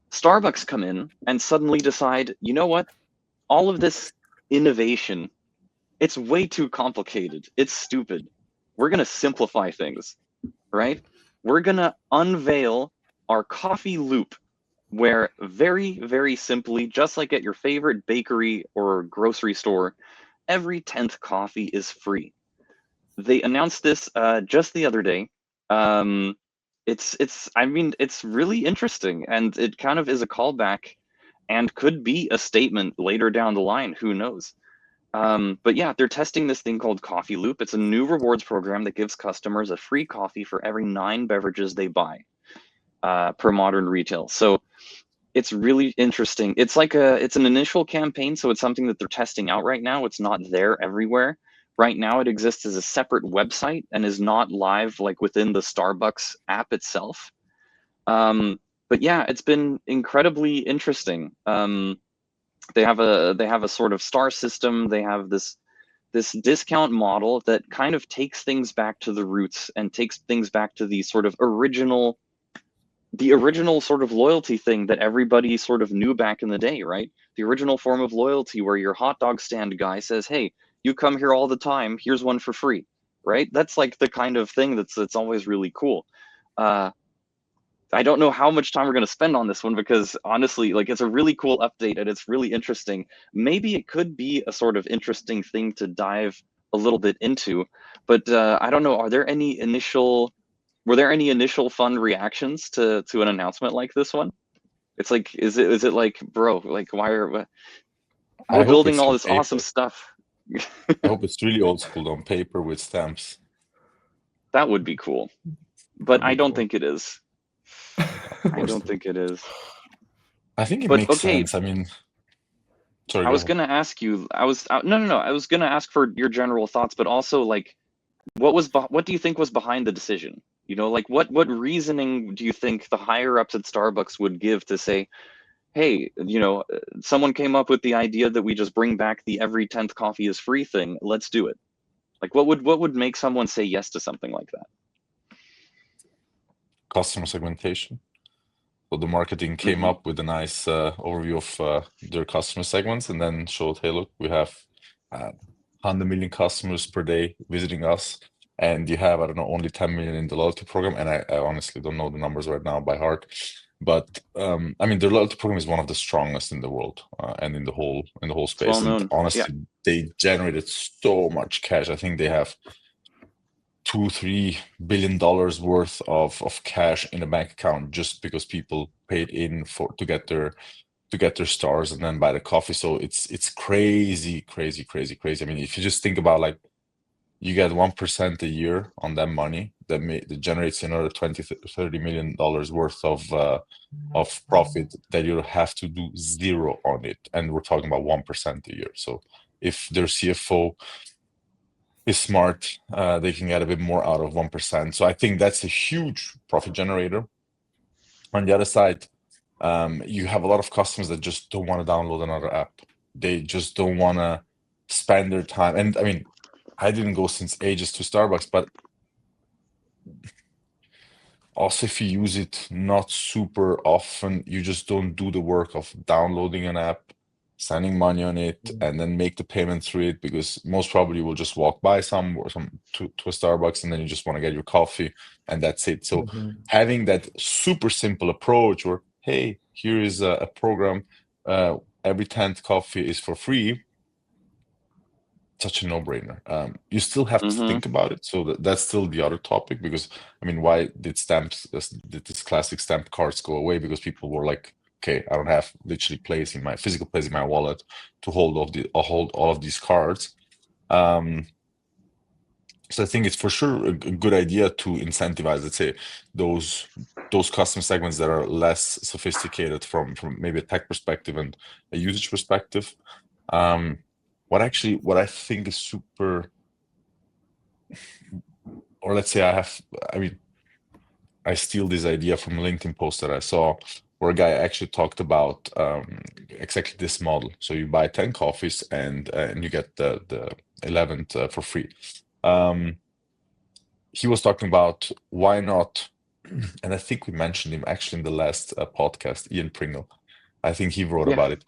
S1: Starbucks come in and suddenly decide, you know what? All of this innovation, it's way too complicated. It's stupid. We're going to simplify things, right? We're going to unveil our coffee loop, where very, very simply, just like at your favorite bakery or grocery store, every 10th coffee is free. They announced this just the other day. I mean, it's really interesting, and it kind of is a callback and could be a statement later down the line. Who knows? But yeah, they're testing this thing called Coffee Loop. It's a new rewards program that gives customers a free coffee for every 9 beverages they buy per modern retail. So it's really interesting. It's an initial campaign, so it's something that they're testing out right now. It's not there everywhere. Right now, it exists as a separate website and is not live like within the Starbucks app itself. But yeah, it's been incredibly interesting. They have a sort of star system. They have this discount model that kind of takes things back to the roots and takes things back to the sort of original sort of loyalty thing that everybody sort of knew back in the day, right? The original form of loyalty where your hot dog stand guy says, "Hey, you come here all the time, here's one for free," right? That's like the kind of thing that's always really cool. I don't know how much time we're going to spend on this one, because honestly, like, it's a really cool update and it's really interesting. Maybe it could be a sort of interesting thing to dive a little bit into, but I don't know. Were there any initial fun reactions to an announcement like this one? It's like, is it like, bro, like, we're
S2: I hope
S1: building
S2: it's
S1: all
S2: on
S1: this awesome
S2: paper.
S1: stuff.
S2: I hope it's really old school on paper with stamps.
S1: That would be cool, but I don't think it is. I
S3: Or
S1: don't think it is.
S2: I think it
S1: But
S2: makes
S1: okay,
S2: sense. I mean, sorry,
S1: I
S2: go
S1: was
S2: ahead.
S1: gonna ask you. No. I was gonna ask for your general thoughts, but also like, what do you think was behind the decision? You know, like what reasoning do you think the higher ups at Starbucks would give to say, hey, someone came up with the idea that we just bring back the every 10th coffee is free thing. Let's do it. Like, what would make someone say yes to something like that?
S2: Customer segmentation. So the marketing came up with a nice overview of their customer segments, and then showed, hey, look, we have 100 million customers per day visiting us, and you have, I don't know, only 10 million in the loyalty program. And I honestly don't know the numbers right now by heart, but I mean, their loyalty program is one of the strongest in the world and in the whole space.
S1: well
S2: And
S1: known.
S2: honestly, they generated so much cash. I think they have $2-3 billion worth of cash in a bank account just because people paid in to get their stars and then buy the coffee. So it's crazy. I mean, if you just think about, like, you get 1% a year on that money, that generates another $20-30 million worth of profit that you have to do zero on it, and we're talking about 1% a year. So if their CFO is smart, they can get a bit more out of 1%. So I think that's a huge profit generator. On the other side, you have a lot of customers that just don't want to download another app. They just don't want to spend their time. And I mean, I didn't go since ages to Starbucks, but also if you use it not super often, you just don't do the work of downloading an app, sending money on it, and then make the payment through it, because most probably you will just walk by to a Starbucks, and then you just want to get your coffee, and that's it. So having that super simple approach, or hey, here is a program, every 10th coffee is for free, such a no-brainer. You still have to think about it, so that's still the other topic, because I mean, why did this classic stamp cards go away? Because people were like, okay, I don't have literally physical place in my wallet to hold all of these cards. So I think it's for sure a good idea to incentivize, let's say, those customer segments that are less sophisticated from maybe a tech perspective and a usage perspective. What I think is super, or let's say I steal this idea from a LinkedIn post that I saw, where a guy actually talked about exactly this model. So you buy 10 coffees and you get the 11th for free. He was talking about why not, and I think we mentioned him actually in the last podcast, Ian Pringle. I think he wrote about it.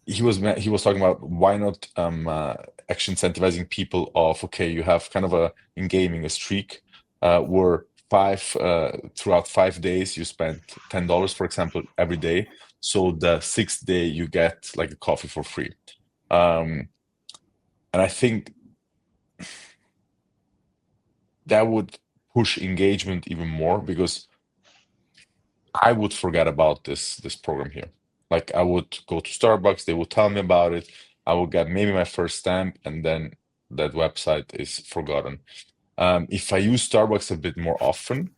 S2: He was talking about why not actually incentivizing people of, okay, you have kind of in gaming a streak where throughout 5 days you spend $10, for example, every day. So the 6th day you get like a coffee for free. And I think that would push engagement even more, because I would forget about this program here. Like, I would go to Starbucks, they would tell me about it, I will get maybe my first stamp, and then that website is forgotten. If I use Starbucks a bit more often,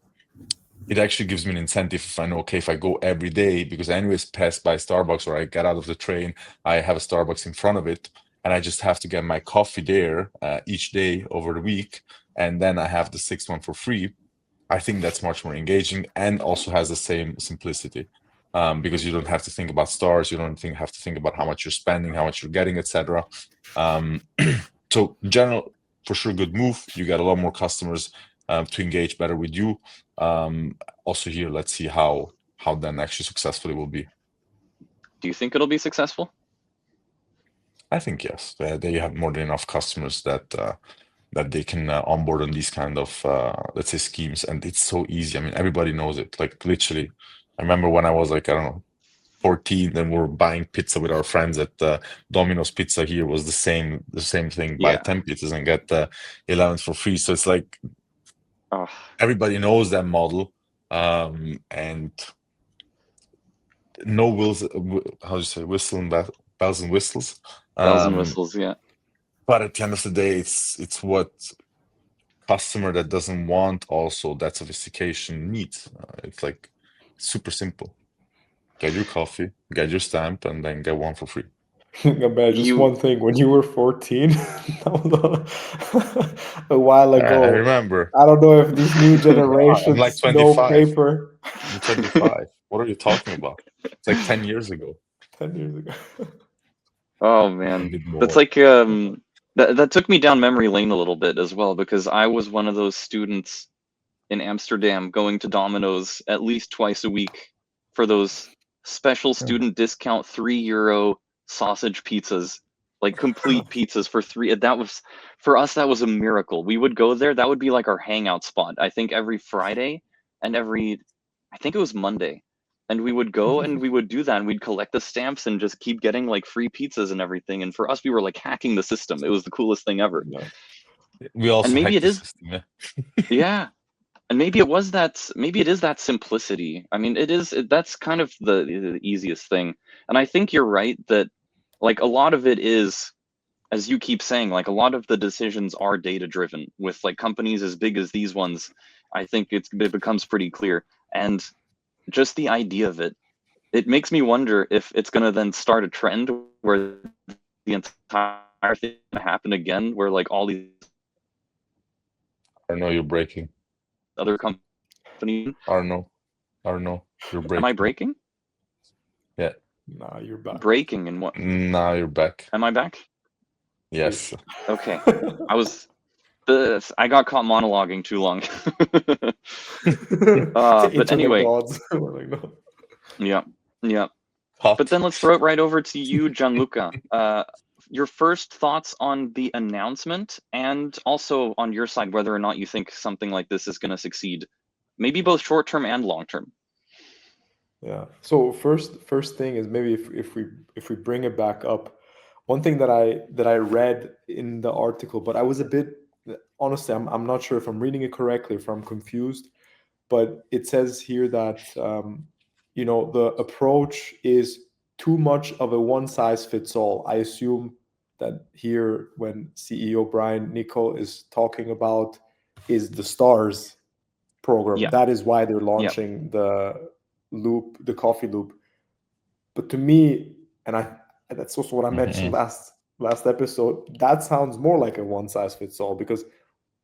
S2: it actually gives me an incentive. If I know, okay, if I go every day, because I anyways pass by Starbucks, or I get out of the train, I have a Starbucks in front of it, and I just have to get my coffee there each day over the week, and then I have the 6th one for free. I think that's much more engaging and also has the same simplicity, because you don't have to think about stars, you don't have to think about how much you're spending, how much you're getting, etc. So in general, for sure, good move. You get a lot more customers to engage better with you. Also here, let's see how then actually successful it will be.
S1: Do you think it'll be successful?
S2: I think yes. They have more than enough customers that they can onboard on these kind of let's say schemes, and it's so easy. I mean, everybody knows it. Like, literally, I remember when I was like, I don't know, 14, then we're buying pizza with our friends at Domino's Pizza here was the same thing. Buy 10 pizzas and get 11th for free. So it's like everybody knows that model, and no wills. How do you say, bells and whistles?
S1: Bells and whistles, yeah.
S2: But at the end of the day, it's what customer that doesn't want also that sophistication needs. It's like super simple. Get your coffee, get your stamp, and then get one for free.
S3: Just one thing. When you were 14, that was a while ago.
S2: I remember.
S3: I don't know if this new generation
S2: I'm like 25.
S3: no paper.
S2: I'm 25. What are you talking about? It's like 10 years ago.
S3: 10 years ago.
S1: Oh
S2: A
S1: man,
S2: bit
S1: that's
S2: more.
S1: like that took me down memory lane a little bit as well, because I was one of those students in Amsterdam going to Domino's at least twice a week for those special student discount €3 sausage pizzas, like complete pizzas for three. That was, for us, that was a miracle. We would go there. That would be like our hangout spot. I think every Friday and I think it was Monday. And we would go and we would do that, and we'd collect the stamps and just keep getting like free pizzas and everything. And for us, we were like hacking the system. It was the coolest thing ever.
S3: Yeah.
S2: We
S1: And
S2: also
S1: maybe
S2: hacked
S1: it
S2: the
S1: is,
S2: system, yeah.
S1: yeah. And maybe it is that simplicity. I mean, that's kind of the easiest thing. And I think you're right that like a lot of it is, as you keep saying, like a lot of the decisions are data driven with like companies as big as these ones. I think it becomes pretty clear. And just the idea of it makes me wonder if it's going to then start a trend where the entire thing gonna happen again, where like all these
S2: Arno, you're breaking.
S1: other companies.
S2: Arno, you're breaking.
S1: Am I breaking?
S2: Yeah.
S3: Nah, you're back.
S1: Breaking in what?
S2: Now you're back.
S1: Am I back?
S2: Yes.
S1: Okay. I got caught monologuing too long. But anyway,
S3: Like, no.
S1: yeah.
S2: Hot.
S1: But then let's throw it right over to you, Gianluca. Your first thoughts on the announcement, and also on your side, whether or not you think something like this is going to succeed, maybe both short term and long term.
S3: Yeah. So first thing is maybe if we bring it back up, one thing that I read in the article, but I was a bit, honestly, I'm not sure if I'm reading it correctly, if I'm confused, but it says here that the approach is too much of a one size fits all. I assume that here, when CEO Brian Niccol is talking about is the stars program.
S1: Yeah.
S3: That is why they're launching the coffee loop. But to me, and that's also what I mentioned last episode, that sounds more like a one size fits all, because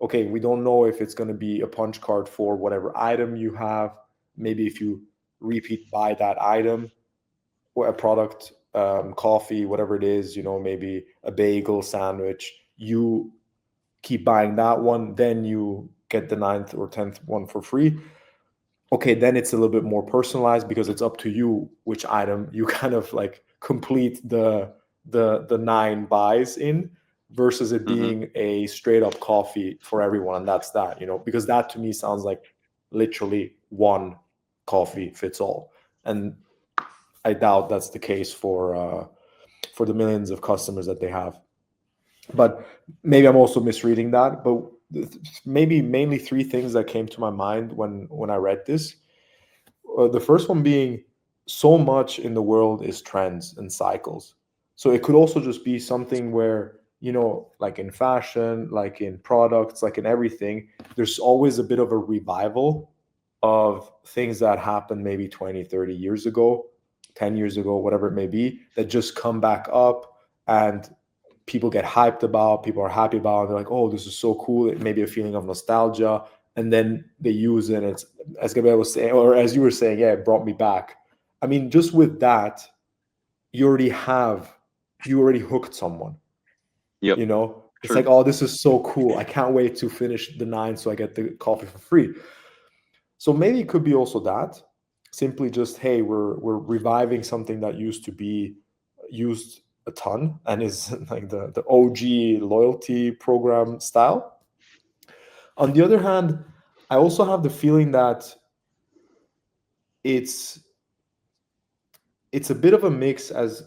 S3: okay, we don't know if it's going to be a punch card for whatever item you have. Maybe if you repeat buy that item or a product, coffee, whatever it is, maybe a bagel sandwich, you keep buying that one, then you get the 9th or 10th one for free. Okay, then it's a little bit more personalized, because it's up to you which item you kind of like complete the 9 buys in, versus it being a straight up coffee for everyone, and that's that, because that to me sounds like literally one coffee fits all, and I doubt that's the case for the millions of customers that they have. But maybe I'm also misreading that. But maybe mainly 3 things that came to my mind when I read this. The first one being, so much in the world is trends and cycles. So it could also just be something where, like in fashion, like in products, like in everything, there's always a bit of a revival of things that happened maybe 20, 30 years ago, 10 years ago, whatever it may be, that just come back up and people get hyped about, people are happy about, and they're like, oh, this is so cool. It may be a feeling of nostalgia. And then they use it. And it's, as Gabriel was saying, or as you were saying, yeah, it brought me back. I mean, just with that, you already hooked someone.
S1: Yep.
S3: It's like, oh, this is so cool. I can't wait to finish the 9 so I get the coffee for free. So maybe it could be also that, simply just, hey, we're reviving something that used to be used a ton and is like the OG loyalty program style. On the other hand, I also have the feeling that it's a bit of a mix, as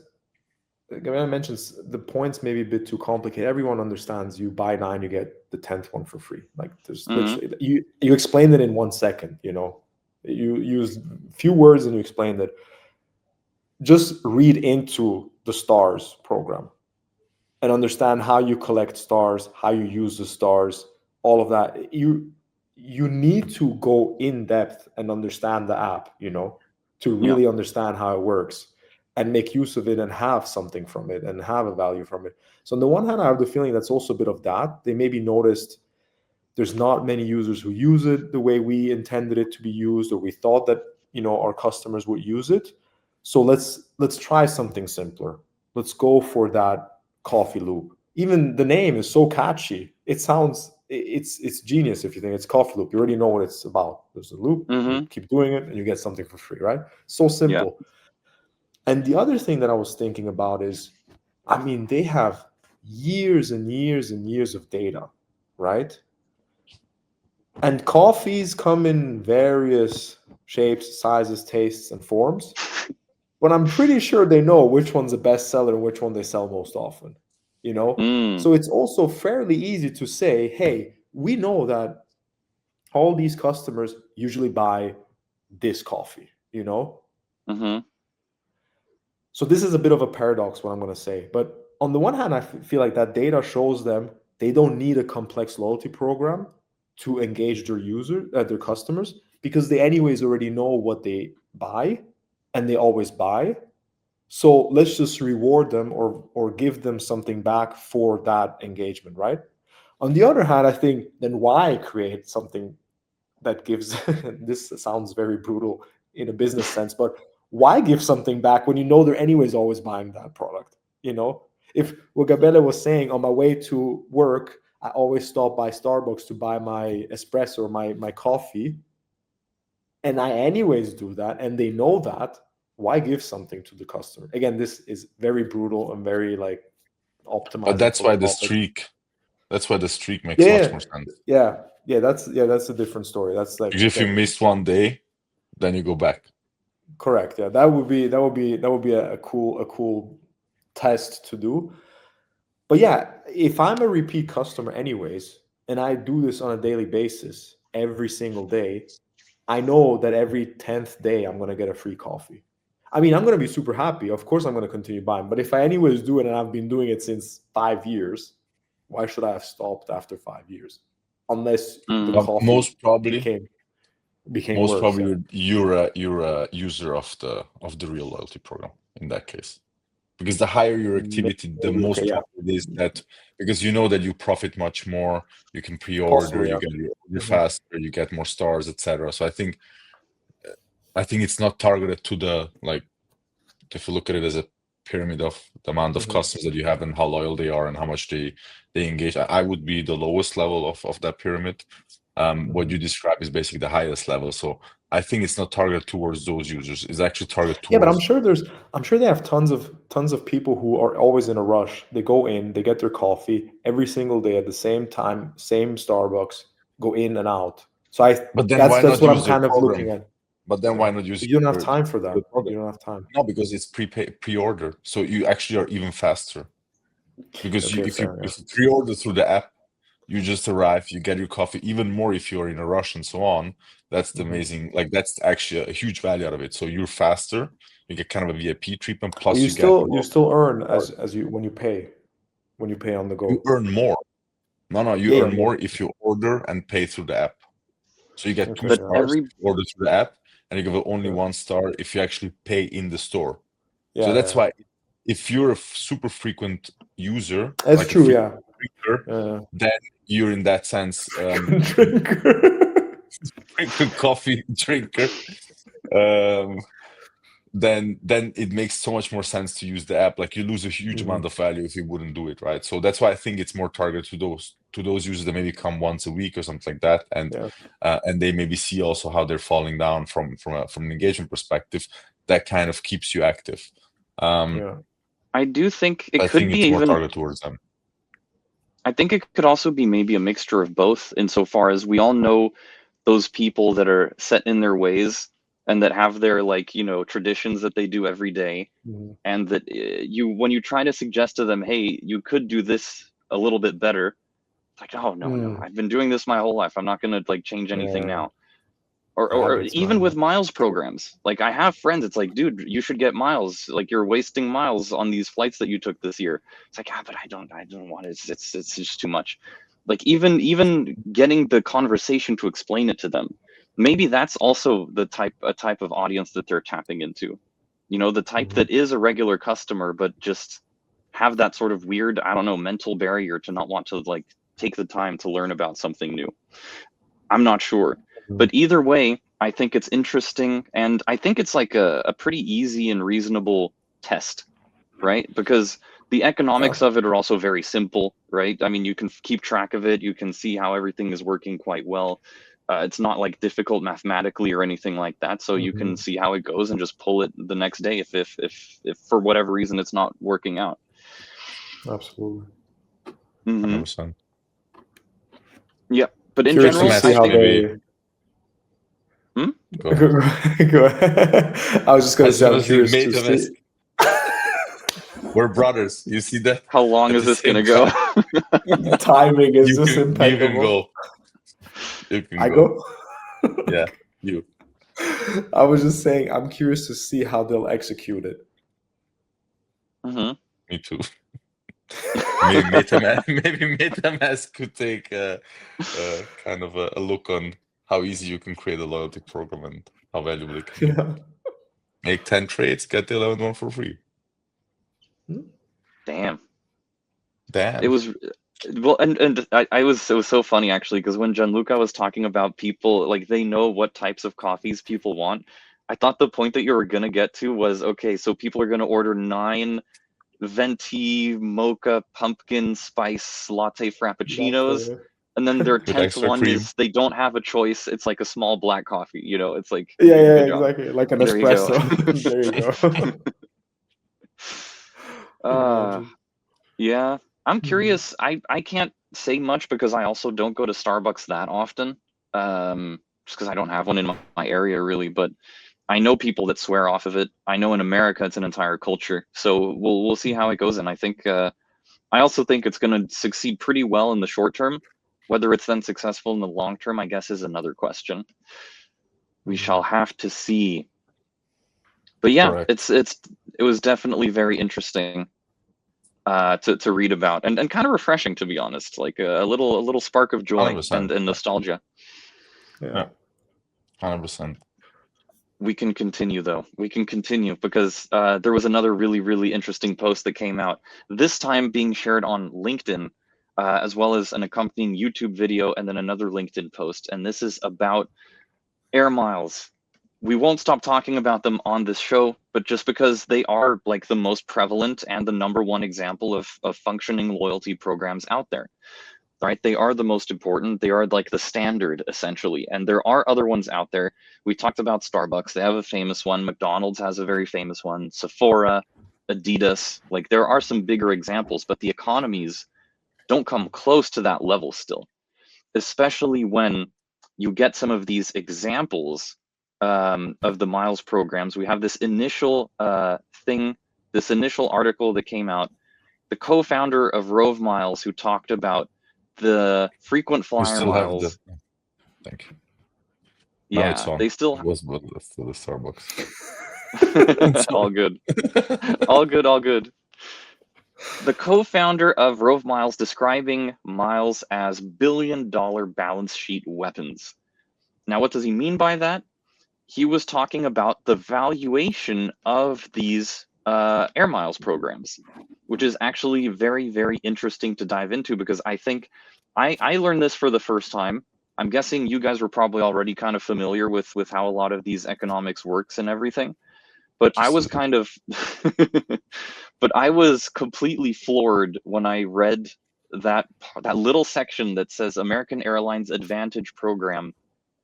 S3: Gabriel mentions, the points may be a bit too complicated. Everyone understands you buy 9, you get the 10th one for free. Like there's literally, you explained it in 1 second, you use few words and you explained it. Just read into the stars program and understand how you collect stars, how you use the stars, all of that. You need to go in depth and understand the app, to really understand how it works and make use of it and have something from it and have a value from it. So on the one hand, I have the feeling that's also a bit of that. They maybe noticed there's not many users who use it the way we intended it to be used, or we thought that our customers would use it. So let's try something simpler. Let's go for that coffee loop. Even the name is so catchy. It sounds it's genius if you think it's coffee loop. You already know what it's about. There's a loop, you keep doing it, and you get something for free, right? So simple. And the other thing that I was thinking about is, I mean, they have years and years and years of data, right? And coffees come in various shapes, sizes, tastes, and forms. But I'm pretty sure they know which one's the best seller and which one they sell most often, So it's also fairly easy to say, hey, we know that all these customers usually buy this coffee, So this is a bit of a paradox, what I'm going to say. But on the one hand, I feel like that data shows them they don't need a complex loyalty program to engage their customers, because they anyways already know what they buy and they always buy. So let's just reward them or give them something back for that engagement, right? On the other hand, I think then why create something that gives this sounds very brutal in a business sense, but why give something back when you know they're anyways always buying that product? If what Gabella was saying, on my way to work, I always stop by Starbucks to buy my espresso or my coffee, and I anyways do that, and they know that, why give something to the customer? Again, this is very brutal and very like optimized.
S2: But that's why the streak makes much more sense.
S3: That's a different story. That's like,
S2: because if you miss one day, then you go back.
S3: Correct. Yeah, that would be a cool test to do. But yeah, if I'm a repeat customer anyways, and I do this on a daily basis every single day, I know that every 10th day I'm going to get a free coffee. I mean, I'm going to be super happy. Of course, I'm going to continue buying. But if I anyways do it, and I've been doing it since 5 years, why should I have stopped after 5 years? Unless the coffee
S2: most probably
S3: became
S2: most
S3: worse.
S2: Probably you're a user of the real loyalty program in that case. Because the higher your activity, the most probably it is that, because you know that you profit much more, you can pre-order, you get your order faster, you get more stars, etc. So I think it's not targeted to the, like, if you look at it as a pyramid of the amount of customers that you have and how loyal they are and how much they engage. I would be the lowest level of that pyramid. What you describe is basically the highest level. So I think it's not targeted towards those users. It's actually targeted towards.
S3: Yeah, but I'm sure they have tons of people who are always in a rush. They go in, they get their coffee every single day at the same time, same Starbucks, go in and out. So that's what I'm kind of looking at.
S2: But then why not use?
S3: You don't have time for that. You don't have time.
S2: No, because it's pre-order, so you actually are even faster. Because if you pre-order through the app, you just arrive, you get your coffee. Even more if you're in a rush and so on. That's the amazing. Like, that's actually a huge value out of it. So you're faster. You get kind of a VIP treatment. Plus,
S3: you still earn as you when you pay on the go.
S2: You earn more. No, you earn more if you order and pay through the app. So you get 2 stars if you order through the app, and you give only 1 star if you actually pay in the store. So that's why, if you're a super frequent user,
S3: that's
S2: like
S3: true,
S2: drinker, then you're in that sense frequent coffee drinker. Then it makes so much more sense to use the app. Like, you lose a huge amount of value if you wouldn't do it, right? So that's why I think it's more targeted to those users that maybe come once a week or something like that, and they maybe see also how they're falling down from an engagement perspective. That kind of keeps you active.
S1: I do think it could be
S2: more targeted towards them.
S1: I think it could also be maybe a mixture of both, insofar as we all know those people that are set in their ways and that have their, like, traditions that they do every day, and that when you try to suggest to them, hey, you could do this a little bit better, it's like, oh no, I've been doing this my whole life, I'm not gonna like change anything now. Or even with miles programs, like, I have friends, it's like, dude, you should get miles, like, you're wasting miles on these flights that you took this year. It's like, but I don't want it, it's just too much. Like, even getting the conversation to explain it to them, maybe that's also a type of audience that they're tapping into, the type that is a regular customer, but just have that sort of weird, I don't know, mental barrier to not want to, like, take the time to learn about something new. I'm not sure. But either way, I think it's interesting, and I think it's like a pretty easy and reasonable test, right? Because the economics of it are also very simple, right? I mean, you can keep track of it. You can see how everything is working quite well. It's not like difficult mathematically or anything like that. So you can see how it goes and just pull it the next day if for whatever reason it's not working out.
S3: Absolutely.
S2: 100%.
S1: Yeah, but in
S3: Curious
S1: general,
S3: to see
S1: I
S3: how
S1: think.
S3: they.
S2: Go ahead.
S3: Go ahead. I was just
S2: I
S3: gonna
S2: was
S3: say, I'm
S2: gonna say
S3: curious to
S2: MetaMask.
S3: see.
S2: We're brothers. You see that?
S1: How long
S2: At
S1: is
S2: the
S1: this gonna
S2: same
S1: go?
S3: The timing is just
S2: You can
S3: impeccable.
S2: go. You can
S3: I
S2: go.
S3: go.
S2: Yeah, you.
S3: I was just saying, I'm curious to see how they'll execute it.
S2: Me too. Maybe MetaMask could take kind of a look on how easy you can create a loyalty program and how valuable it can be.
S3: Yeah.
S2: Make 10 trades, get the 11th one for free.
S1: Damn.
S2: Damn.
S1: It was well, and it was so funny actually, because when Gianluca was talking about people, like they know what types of coffees people want. I thought the point that you were gonna get to was, okay, so people are gonna order 9 venti mocha pumpkin spice latte frappuccinos, and then their
S2: With
S1: 10th
S2: extra
S1: one
S2: cream.
S1: is they don't have a choice. It's like a small black coffee, you know, it's like,
S3: Yeah,
S1: good job.
S3: exactly. Like an
S1: There you go.
S3: espresso. There you go. Imagine.
S1: Yeah, I'm curious. I can't say much because I also don't go to Starbucks that often. Just because I don't have one in my area really, but I know people that swear off of it. I know in America it's an entire culture. So we'll see how it goes, and I think I also think it's going to succeed pretty well in the short term. Whether it's then successful in the long term, I guess, is another question. We shall have to see. But yeah,
S2: Correct.
S1: it was definitely very interesting to read about and kind of refreshing, to be honest. Like a little spark of joy
S2: 100%.
S1: and nostalgia.
S3: Yeah.
S2: 100%.
S1: We can continue though. We can continue because there was another really interesting post that came out. This time being shared on LinkedIn, as well as an accompanying YouTube video and then another LinkedIn post. And this is about air miles. We won't stop talking about them on this show, but just because they are like the most prevalent and the #1 example of functioning loyalty programs out there, right? They are the most important. They are like the standard essentially. And there are other ones out there. We talked about Starbucks. They have a famous one. McDonald's has a very famous one. Sephora, Adidas, like there are some bigger examples, but the economies don't come close to that level still, especially when you get some of these examples of the miles programs. We have this initial this initial article that came out, the co-founder of Rove Miles, who talked about the frequent
S2: You
S1: flyer
S2: still have the.
S1: miles.
S2: Thank you. Now it's
S1: Yeah,
S2: on.
S1: they still.
S2: It was but to the Starbucks.
S1: All good. All good. The co-founder of Rove Miles describing miles as billion-dollar balance sheet weapons. Now, what does he mean by that? He was talking about the valuation of these air miles programs, which is actually very interesting to dive into, because I think I learned this for the first time. I'm guessing you guys were probably already kind of familiar with how a lot of these economics works and everything, but I was kind of but I was completely floored when I read that little section that says American Airlines Advantage program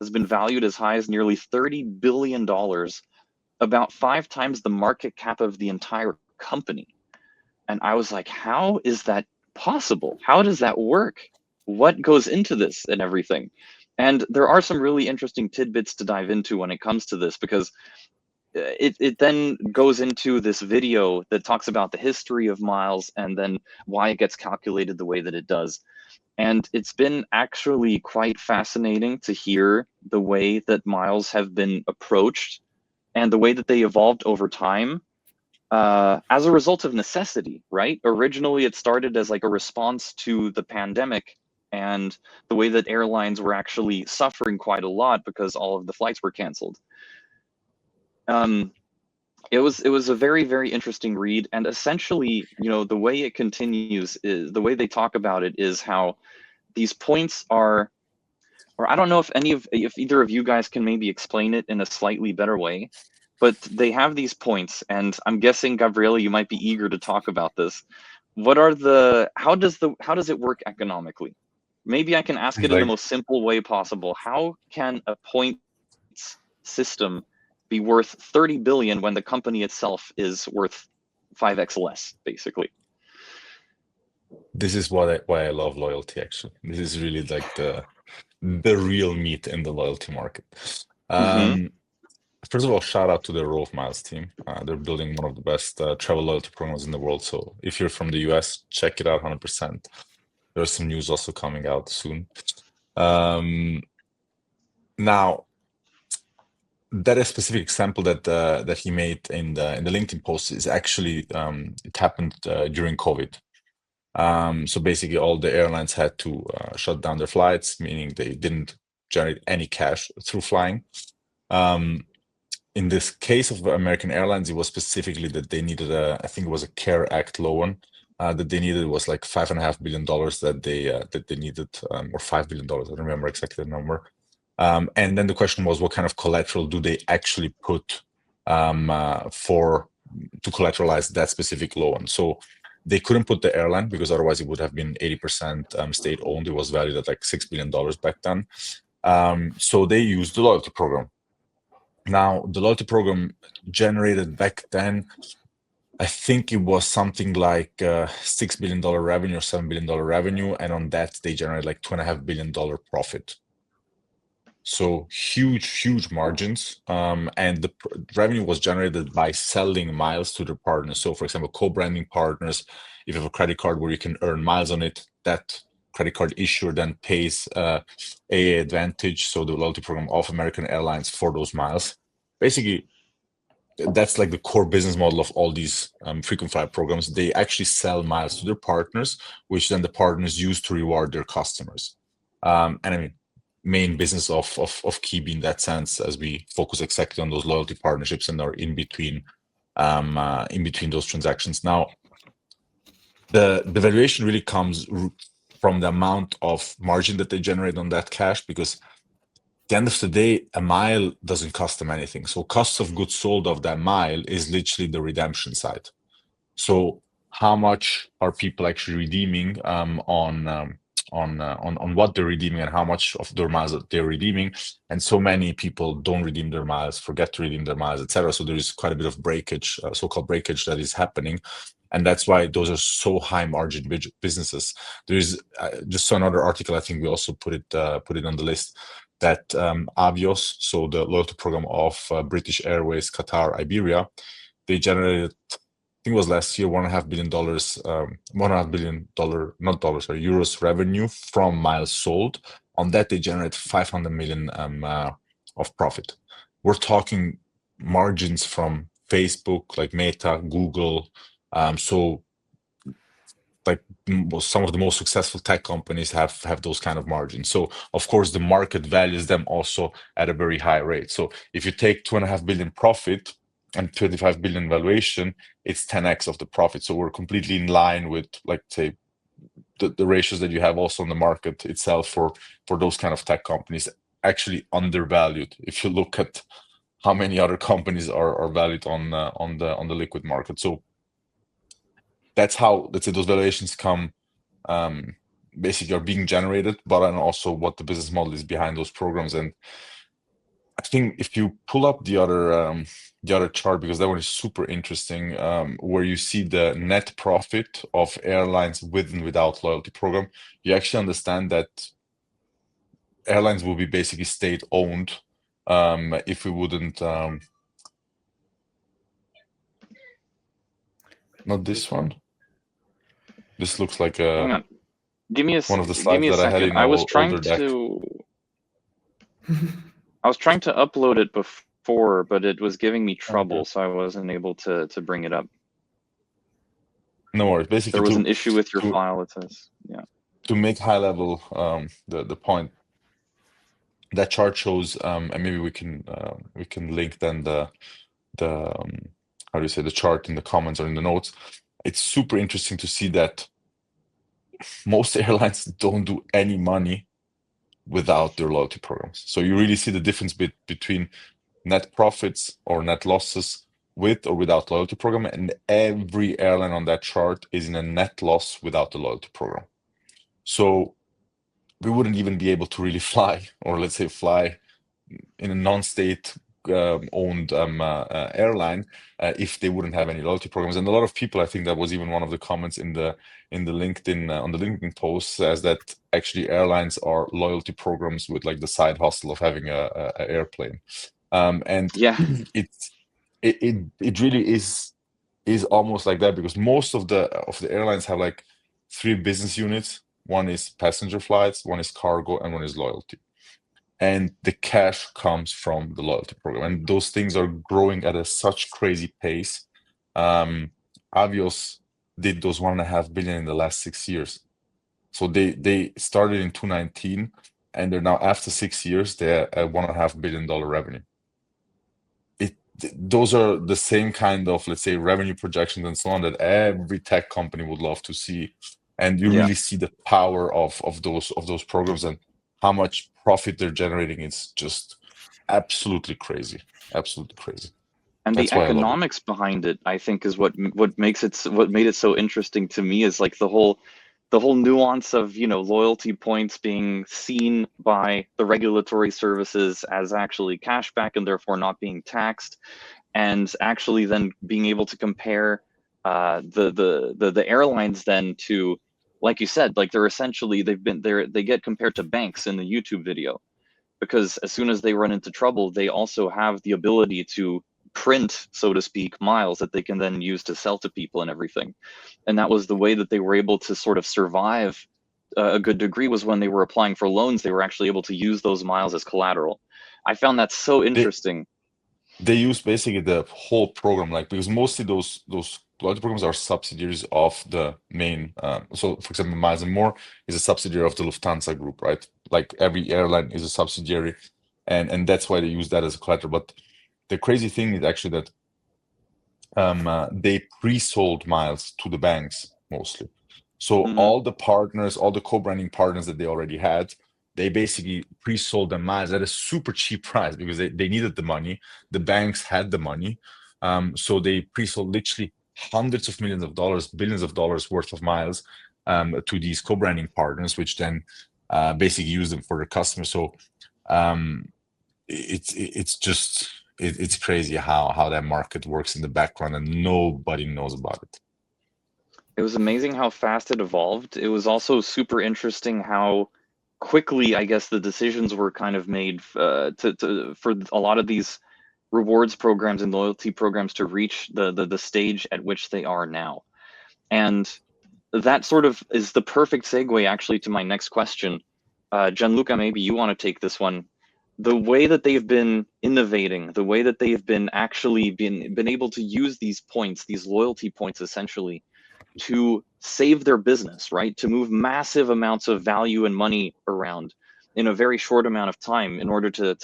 S1: has been valued as high as nearly $30 billion, about 5 times the market cap of the entire company. And I was like, how is that possible? How does that work? What goes into this and everything? And there are some really interesting tidbits to dive into when it comes to this, because it then goes into this video that talks about the history of miles and then why it gets calculated the way that it does. And it's been actually quite fascinating to hear the way that miles have been approached and the way that they evolved over time as a result of necessity, right? Originally, it started as like a response to the pandemic and the way that airlines were actually suffering quite a lot because all of the flights were canceled. It was a very interesting read, and essentially, you know, the way it continues is the way they talk about it is how these points are or I don't know if either of you guys can maybe explain it in a slightly better way, but they have these points, and I'm guessing, Gabriela, you might be eager to talk about this. How does it work economically? Maybe I can ask it in the
S2: Like,
S1: most simple way possible. How can a points system be worth 30 billion when the company itself is worth 5x less, basically?
S2: this is why I love loyalty, actually. This is really like the real meat in the loyalty market. First of all, shout out to the Roll of Miles team. They're building one of the best travel loyalty programs in the world. So if you're from the US, check it out 100%. There's some news also coming out soon. Now, that a specific example that he made in the LinkedIn post is actually it happened during COVID. So basically, all the airlines had to shut down their flights, meaning they didn't generate any cash through flying. In this case of American Airlines, it was specifically that they needed I think it was a CARE Act loan that they needed. It was like $5.5 billion that they needed, or $5 billion. I don't remember exactly the number. And then the question was, what kind of collateral do they actually put to collateralize that specific loan? So they couldn't put the airline because otherwise it would have been 80% state owned. It was valued at like $6 billion back then. So they used the loyalty program. Now, the loyalty program generated back then, I think it was something like $6 billion revenue or $7 billion revenue. And on that, they generated like $2.5 billion profit. So huge margins. And the revenue was generated by selling miles to their partners. So for example, co-branding partners, if you have a credit card where you can earn miles on it, that credit card issuer then pays AA Advantage, so the loyalty program of American Airlines, for those miles. Basically, that's like the core business model of all these frequent flyer programs. They actually sell miles to their partners, which then the partners use to reward their customers. And I mean, main business of Kiwi in that sense, as we focus exactly on those loyalty partnerships and are in between those transactions. Now, the valuation really comes from the amount of margin that they generate on that cash, because at the end of the day, a mile doesn't cost them anything. So cost of goods sold of that mile is literally the redemption side. So how much are people actually redeeming on what they're redeeming and how much of their miles that they're redeeming? And so many people don't redeem their miles, forget to redeem their miles, etc. So there is quite a bit of breakage, so-called breakage, that is happening. And that's why those are so high margin businesses. There is just another article, I think we also put it on the list, that Avios, so the loyalty program of British Airways, Qatar, Iberia, they generated, I think it was last year, $1.5 billion, $1.5 billion, not dollars, sorry, euros revenue from miles sold. On that, they generate 500 million of profit. We're talking margins from Facebook, like Meta, Google. So like some of the most successful tech companies have those kind of margins. So of course the market values them also at a very high rate. So if you take 2.5 billion profit and 25 billion valuation, it's 10x of the profit. So we're completely in line with, like, say, the ratios that you have also on the market itself for those kind of tech companies, actually undervalued if you look at how many other companies are valued on the liquid market. So that's how, let's say, those valuations come, basically are being generated, but and also what the business model is behind those programs. And I think if you pull up the other chart, because that one is super interesting, where you see the net profit of airlines with and without loyalty program, you actually understand that airlines will be basically state owned if we wouldn't. Not this one. This looks like
S1: Hang on. Give me a
S2: one of the
S1: give
S2: slides
S1: me a
S2: that I had
S1: second.
S2: in
S1: I
S2: our
S1: was trying
S2: older deck.
S1: to upload it before, but it was giving me trouble, so I wasn't able to bring it up.
S2: No worries. Basically,
S1: There was an issue with your file, it says. Yeah.
S2: To make high level the point, that chart shows, and maybe we can link then the how do you say, the chart in the comments or in the notes. It's super interesting to see that most airlines don't do any money without their loyalty programs. So you really see the difference between net profits or net losses with or without loyalty program, and every airline on that chart is in a net loss without the loyalty program. So we wouldn't even be able to really fly, or let's say fly in a non-state owned airline if they wouldn't have any loyalty programs. And a lot of people, I think that was even one of the comments in the LinkedIn on the LinkedIn post, says that actually airlines are loyalty programs with like the side hustle of having a airplane. And
S1: Yeah.
S2: it really is almost like that, because most of the airlines have like 3 business units. One is passenger flights, one is cargo, and one is loyalty. And the cash comes from the loyalty program, and those things are growing at such crazy pace. Avios did those 1.5 billion in the last 6 years. So they started in 2019, and they're now, after 6 years, they're at $1.5 billion revenue. Those are the same kind of, let's say, revenue projections and so on that every tech company would love to see. And you really see the power of those programs and how much profit they're generating. It's just absolutely crazy. Absolutely crazy.
S1: And
S2: That's
S1: the
S2: why I love it.
S1: economics behind it, I think, is what made it so interesting to me, is like the whole nuance of, loyalty points being seen by the regulatory services as actually cashback and therefore not being taxed, and actually then being able to compare the airlines then to, like you said, like they get compared to banks in the YouTube video, because as soon as they run into trouble, they also have the ability to print, so to speak, miles that they can then use to sell to people and everything. And that was the way that they were able to sort of survive a good degree, was when they were applying for loans, they were actually able to use those miles as collateral. I found that so interesting.
S2: They use basically the whole program, like, because mostly those loyalty programs are subsidiaries of the main. So, for example, Miles and More is a subsidiary of the Lufthansa group, right? Like every airline is a subsidiary, and that's why they use that as a collateral. But the crazy thing is actually that they pre-sold miles to the banks mostly. So all the partners, all the co-branding partners that they already had, they basically pre-sold them miles at a super cheap price, because they needed the money. The banks had the money. So they pre-sold literally hundreds of millions of dollars, billions of dollars worth of miles to these co-branding partners, which then basically use them for their customers. So it's crazy how that market works in the background, and nobody knows about it.
S1: It was amazing how fast it evolved. It was also super interesting how quickly, I guess, the decisions were kind of made for a lot of these rewards programs and loyalty programs to reach the stage at which they are now. And that sort of is the perfect segue actually to my next question. Gianluca, maybe you want to take this one. The way that they've been innovating, the way that they've been actually been able to use these points, these loyalty points essentially, to save their business, right? To move massive amounts of value and money around in a very short amount of time in order to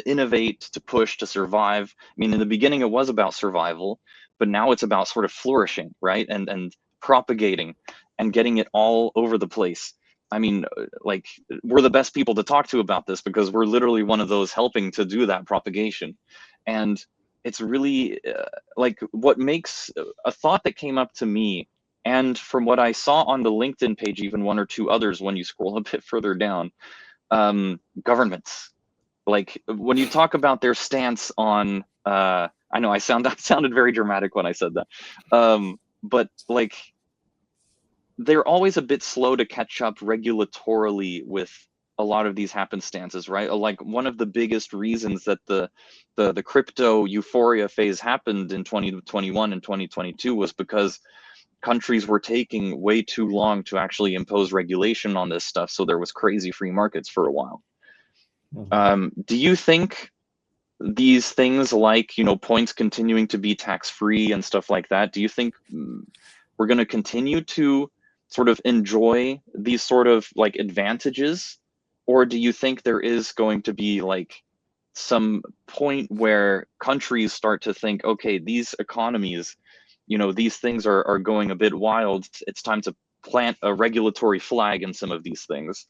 S1: innovate, to push, to survive. I mean, in the beginning, it was about survival, but now it's about sort of flourishing, right? And propagating and getting it all over the place. I mean, like, we're the best people to talk to about this, because we're literally one of those helping to do that propagation. And it's really like, what makes a thought that came up to me, and from what I saw on the LinkedIn page, even one or two others when you scroll a bit further down, governments. Like, when you talk about their stance on, I know I sounded very dramatic when I said that, but like, they're always a bit slow to catch up regulatorily with a lot of these happenstances, right? Like, one of the biggest reasons that the crypto euphoria phase happened in 2021 and 2022 was because countries were taking way too long to actually impose regulation on this stuff. So there was crazy free markets for a while. Do you think these things, like, points continuing to be tax-free and stuff like that, do you think we're going to continue to sort of enjoy these sort of like advantages? Or do you think there is going to be like some point where countries start to think, okay, these economies, these things are going a bit wild. It's time to plant a regulatory flag in some of these things.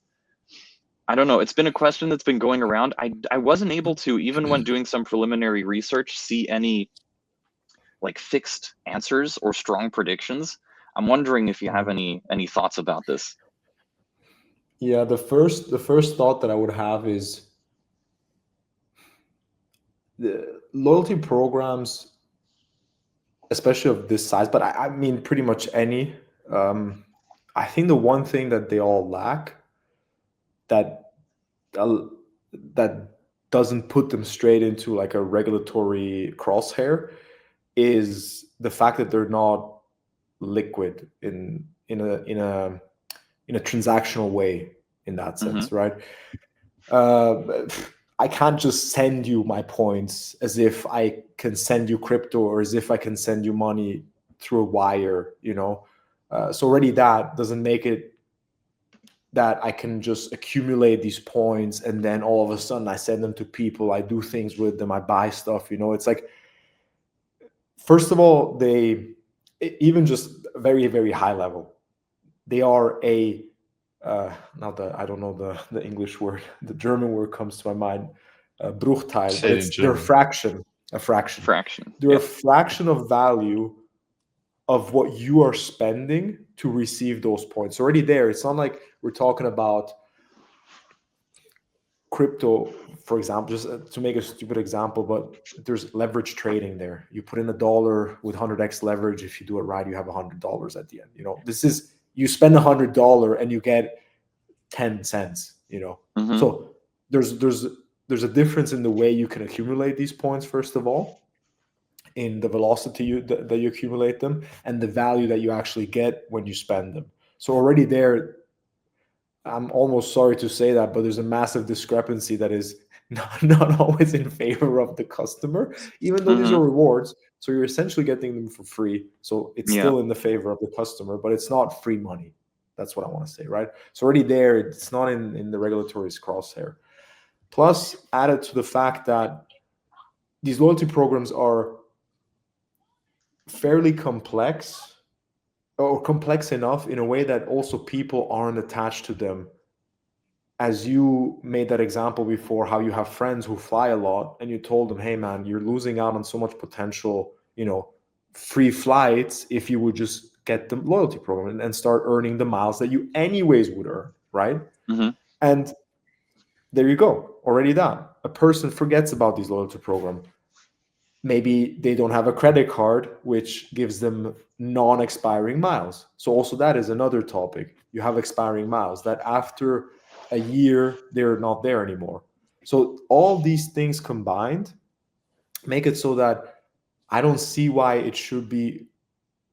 S1: I don't know. It's been a question that's been going around. I wasn't able to, even when doing some preliminary research, see any like fixed answers or strong predictions. I'm wondering if you have any thoughts about this.
S3: Yeah, the first thought that I would have is the loyalty programs, especially of this size, but I mean pretty much any. I think the one thing that they all lack that uh, that doesn't put them straight into like a regulatory crosshair is the fact that they're not liquid in a transactional way in that sense, right? I can't just send you my points as if I can send you crypto or as if I can send you money through a wire, you know. So already that doesn't make it that I can just accumulate these points and then all of a sudden I send them to people, I do things with them, I buy stuff, you know. It's like, first of all, they, even just very, very high level, they are a now I don't know the English word, the German word comes to my mind, Bruchteil, but they're a fraction. They're a fraction of value of what you are spending to receive those points. Already there, it's not like we're talking about crypto, for example, just to make a stupid example, but there's leverage trading there. You put in $1 with 100x leverage. If you do it right, you have $100 at the end. You know, this is, you spend $100 and you get 10 cents, you know. So there's a difference in the way you can accumulate these points, first of all, in the velocity that you accumulate them and the value that you actually get when you spend them. So already there, I'm almost sorry to say that, but there's a massive discrepancy that is not always in favor of the customer, even though these are rewards. So you're essentially getting them for free. So it's still in the favor of the customer, but it's not free money. That's what I want to say, right? So already there, it's not in the regulatory crosshair. Plus, added to the fact that these loyalty programs are fairly complex, or complex enough in a way that also people aren't attached to them. As you made that example before, how you have friends who fly a lot and you told them, hey man, you're losing out on so much potential, you know, free flights if you would just get the loyalty program and start earning the miles that you anyways would earn, right? And there you go, already done. A person forgets about these loyalty program. Maybe they don't have a credit card, which gives them non-expiring miles. So also that is another topic. You have expiring miles that after a year, they're not there anymore. So all these things combined make it so that I don't see why it should be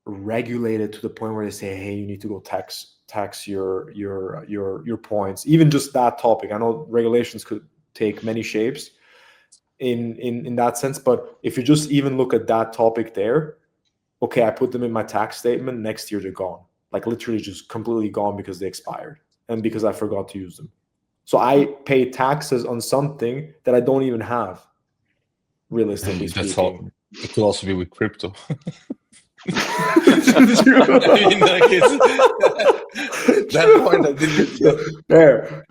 S3: regulated to the point where they say, hey, you need to go tax your points. Even just that topic. I know regulations could take many shapes in that sense, but if you just even look at that topic there, okay, I put them in my tax statement, next year they're gone, like literally just completely gone because they expired and because I forgot to use them. So I pay taxes on something that I don't even have, realistically speaking.
S2: It could also be with crypto. That point I didn't get.
S3: Fair.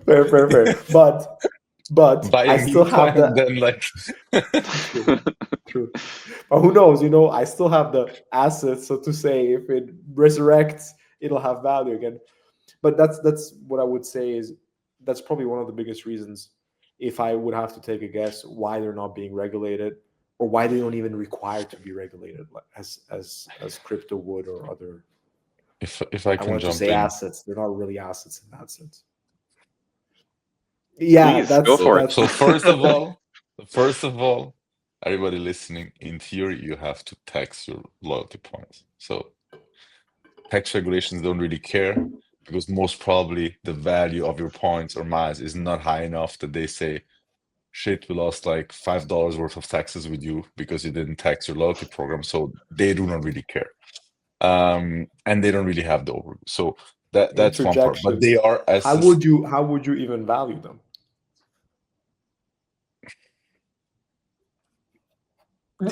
S3: But I still have that.
S2: Then like
S3: True. But who knows? You know, I still have the assets, so to say. If it resurrects, it'll have value again. But that's what I would say is that's probably one of the biggest reasons, if I would have to take a guess, why they're not being regulated or why they don't even require to be regulated as crypto would or other.
S2: If I can
S3: want
S2: jump
S3: to say
S2: in.
S3: assets, they're not really assets in that sense. Yeah,
S1: please, go for it.
S2: So first of all, everybody listening, in theory, you have to tax your loyalty points. So tax regulations don't really care because most probably the value of your points or miles is not high enough that they say, shit, we lost like $5 worth of taxes with you because you didn't tax your loyalty program. So they do not really care. And they don't really have the overview. So that's one part. But they are
S3: how would you even value them?
S2: by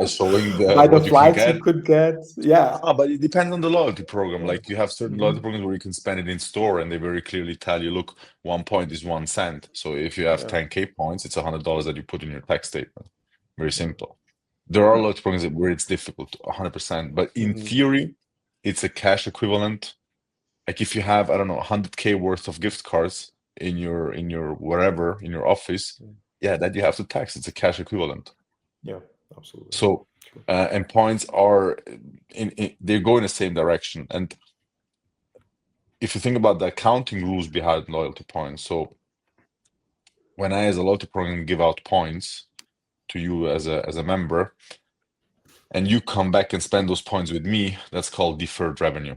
S2: showing
S3: By the
S2: what you can
S3: flights you
S2: get.
S3: could get. Yeah.
S2: But it depends on the loyalty program.
S3: Yeah.
S2: Like you have certain
S3: Mhm.
S2: loyalty programs where you can spend it in store and they very clearly tell you, look, 1 point is 1 cent. So if you have
S3: Yeah.
S2: 10K points, it's $100 that you put in your tax statement. Very simple. There are loyalty programs where it's difficult, 100%. But in
S3: Mhm.
S2: theory, it's a cash equivalent. Like if you have, I don't know, 100K worth of gift cards in your wherever in your office, yeah, that you have to tax. It's a cash equivalent.
S3: Yeah, absolutely.
S2: So
S3: True.
S2: and points are they go in the same direction. And if you think about the accounting rules behind loyalty points, so when I as a loyalty program give out points to you as a member, and you come back and spend those points with me, that's called deferred revenue.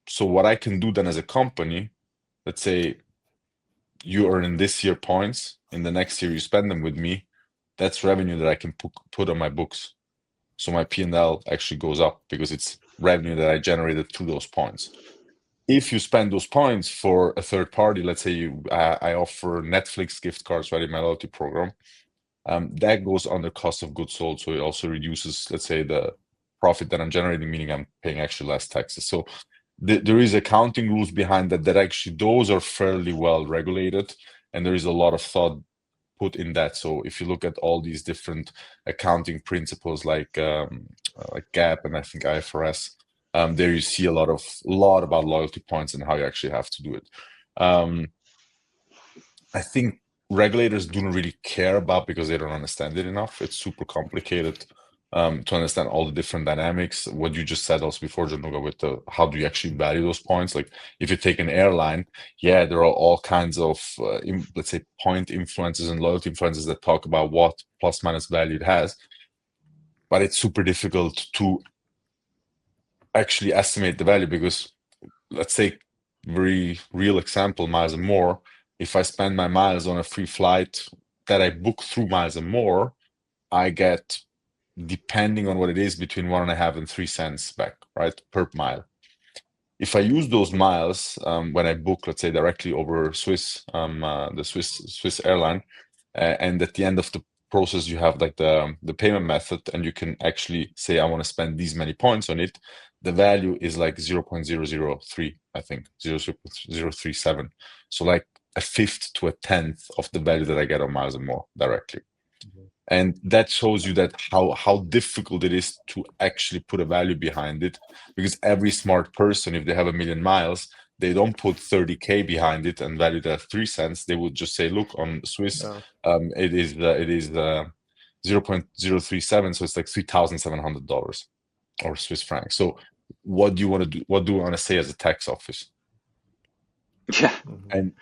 S2: So what I can do then as a company, let's say you earn in this year points, in the next year you spend them with me, that's revenue that I can put on my books. So my P&L actually goes up because it's revenue that I generated through those points. If you spend those points for a third party, let's say I offer Netflix gift cards right in my loyalty program, that goes under cost of goods sold. So it also reduces, let's say, the profit that I'm generating, meaning I'm paying actually less taxes. So there is accounting rules behind that actually those are fairly well regulated, and there is a lot of thought put in that. So if you look at all these different accounting principles like GAAP and I think IFRS, there you see a lot about loyalty points and how you actually have to do it. I think regulators don't really care about because they don't understand it enough. It's super complicated to understand all the different dynamics. What you just said also before, Januga, with the how do you actually value those points? Like if you take an airline, yeah, there are all kinds of let's say point influences and loyalty influences that talk about what plus minus value it has, but it's super difficult to actually estimate the value because let's take very real example, Miles and More. If I spend my miles on a free flight that I book through Miles and More, I get, depending on what it is, between 1.5 and 3 cents back, right, per mile. If I use those miles when I book, let's say directly over the Swiss airline, and at the end of the process you have like the payment method, and you can actually say I want to spend these many points on it. The value is like 0.003, I think 0.037. So like a fifth to a tenth of the value that I get on Miles and More directly. And that shows you that how difficult it is to actually put a value behind it, because every smart person, if they have 1 million miles, they don't put 30K behind it and value that 3 cents. They would just say, look, on Swiss, it is 0.037, so it's like $3,700 or Swiss francs. So what do you want to do? What do we want to say as a tax office?
S1: Yeah.
S2: And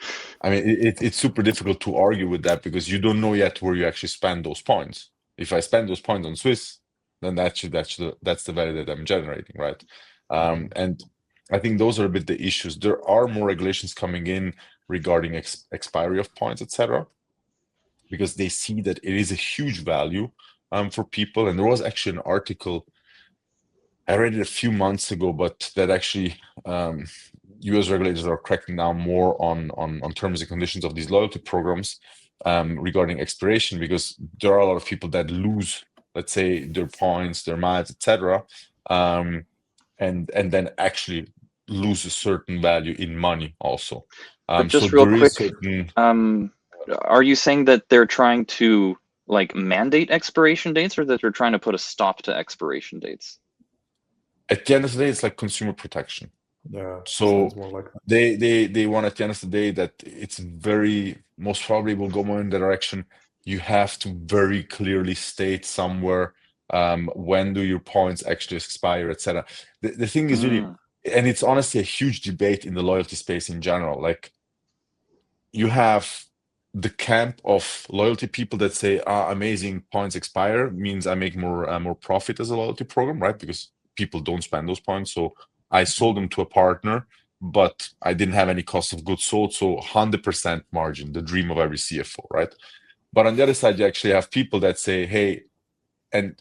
S2: I mean, it's super difficult to argue with that because you don't know yet where you actually spend those points. If I spend those points on Swiss, then that's the value that I'm generating, right? And I think those are a bit the issues. There are more regulations coming in regarding expiry of points, etc., because they see that it is a huge value for people. And there was actually an article, I read it a few months ago, but that actually US regulators are cracking down more on terms and conditions of these loyalty programs regarding expiration, because there are a lot of people that lose, let's say, their points, their miles, etc., and then actually lose a certain value in money also.
S1: But
S2: So
S1: just real
S2: there is
S1: quick,
S2: certain.
S1: are you saying that they're trying to like mandate expiration dates, or that they're trying to put a stop to expiration dates?
S2: At the end of the day, it's like consumer protection.
S3: Yeah.
S2: So
S3: Sounds more like that.
S2: they want at the end of the day that it's very most probably will go more in the direction you have to very clearly state somewhere when do your points actually expire, etc. The thing is really, and it's honestly a huge debate in the loyalty space in general. Like you have the camp of loyalty people that say, amazing, points expire means I make more profit as a loyalty program, right? Because people don't spend those points. So I sold them to a partner, but I didn't have any cost of goods sold. So 100% margin, the dream of every CFO, right? But on the other side, you actually have people that say, hey, and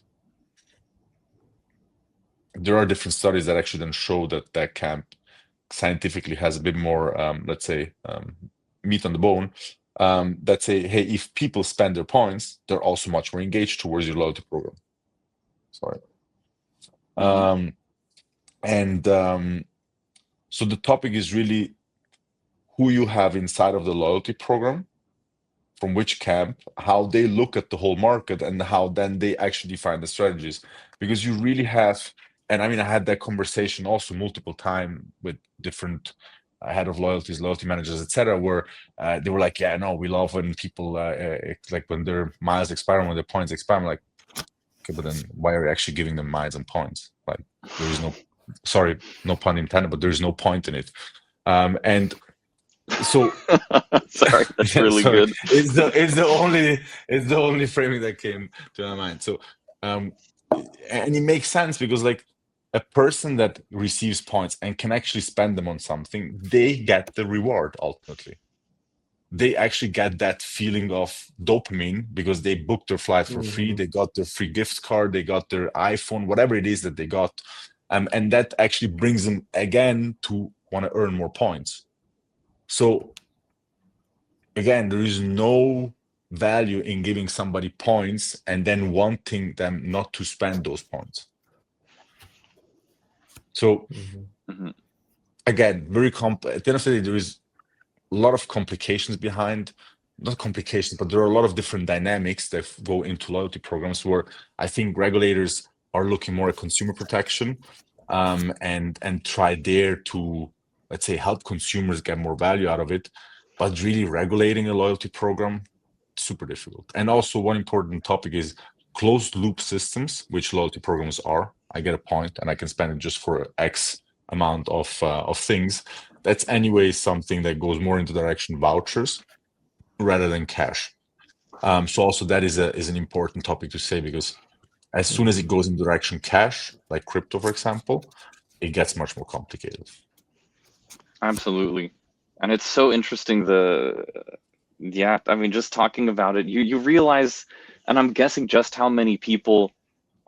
S2: there are different studies that actually then show that camp scientifically has a bit more, let's say, meat on the bone. that say, hey, if people spend their points, they're also much more engaged towards your loyalty program. Sorry. So the topic is really who you have inside of the loyalty program, from which camp, how they look at the whole market, and how then they actually define the strategies. Because you really have, and I mean, I had that conversation also multiple times with different head of loyalties, loyalty managers, etc., where they were like, yeah, no, we love when people like when their miles expire, when their points expire. I'm like, okay, but then why are you actually giving them miles and points? Like, there is no, sorry, no pun intended, but there is no point in it. And so
S1: sorry, that's really
S2: sorry.
S1: good.
S2: It's the only framing that came to my mind. So and it makes sense because like a person that receives points and can actually spend them on something, they get the reward ultimately. They actually get that feeling of dopamine because they booked their flight for free, they got their free gift card, they got their iPhone, whatever it is that they got. And that actually brings them again to want to earn more points. So again, there is no value in giving somebody points and then wanting them not to spend those points. So again, very complex. At the end of the day, there is a lot of complications behind, not complications, but there are a lot of different dynamics that go into loyalty programs where I think regulators are looking more at consumer protection and try there to, let's say, help consumers get more value out of it. But really regulating a loyalty program, super difficult. And also one important topic is closed loop systems, which loyalty programs are. I get a point and I can spend it just for X amount of things. That's anyway something that goes more into the direction vouchers rather than cash. So also that is an important topic to say, because as soon as it goes in the direction cash, like crypto, for example, it gets much more complicated.
S1: Absolutely. And it's so interesting, yeah, I mean, just talking about it, you realize, and I'm guessing just how many people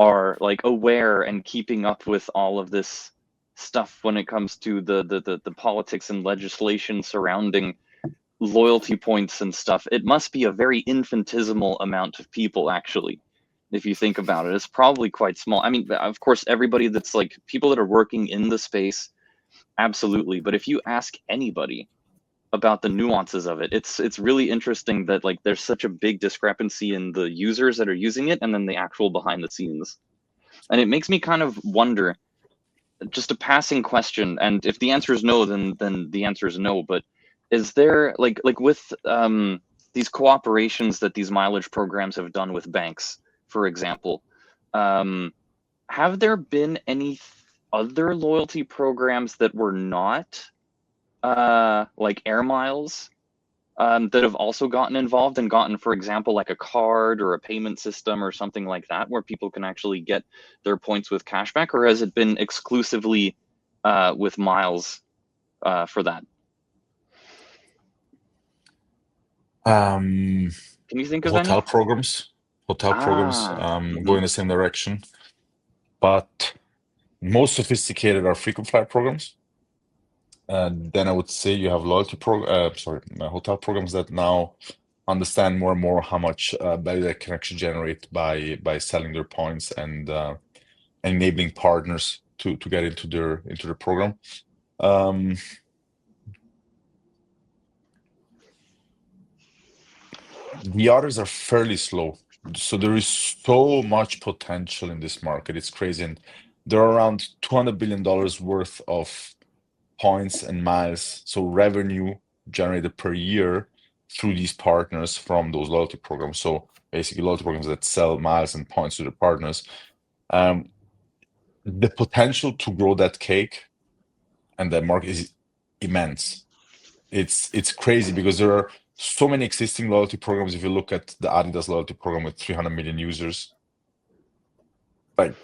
S1: are like aware and keeping up with all of this stuff when it comes to the politics and legislation surrounding loyalty points and stuff. It must be a very infinitesimal amount of people, actually, if you think about it. It's probably quite small. I mean, of course, everybody that's like people that are working in the space, absolutely. But if you ask anybody about the nuances of it, it's really interesting that like there's such a big discrepancy in the users that are using it and then the actual behind the scenes. And it makes me kind of wonder, just a passing question, and if the answer is no, then the answer is no, but is there like with these cooperations that these mileage programs have done with banks, for example, have there been any other loyalty programs that were not like air miles that have also gotten involved and gotten, for example, like a card or a payment system or something like that, where people can actually get their points with cashback, or has it been exclusively with miles for that? Can you think of
S2: Hotel
S1: any?
S2: programs go in the same direction, but most sophisticated are frequent flyer programs. Then I would say you have hotel programs that now understand more and more how much value they can actually generate by selling their points and enabling partners to get into their program. The others are fairly slow. So there is so much potential in this market. It's crazy. And there are around $200 billion worth of points and miles, so revenue generated per year through these partners from those loyalty programs. So basically loyalty programs that sell miles and points to their partners. The potential to grow that cake and that market is immense. It's crazy because there are so many existing loyalty programs. If you look at the Adidas loyalty program with 300 million users, like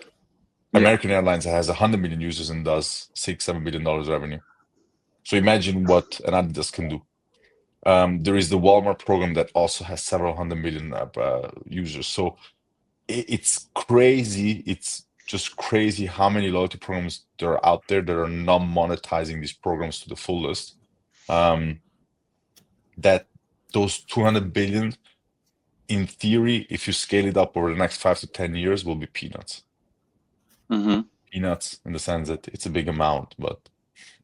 S2: American Airlines has 100 million users and does $6-7 billion revenue. So imagine what an Adidas can do. There is the Walmart program that also has several hundred million users. So it's crazy. It's just crazy how many loyalty programs there are out there that are not monetizing these programs to the fullest. That those 200 billion, in theory, if you scale it up over the next 5 to 10 years, will be peanuts.
S1: Mm-hmm.
S2: Peanuts in the sense that it's a big amount, but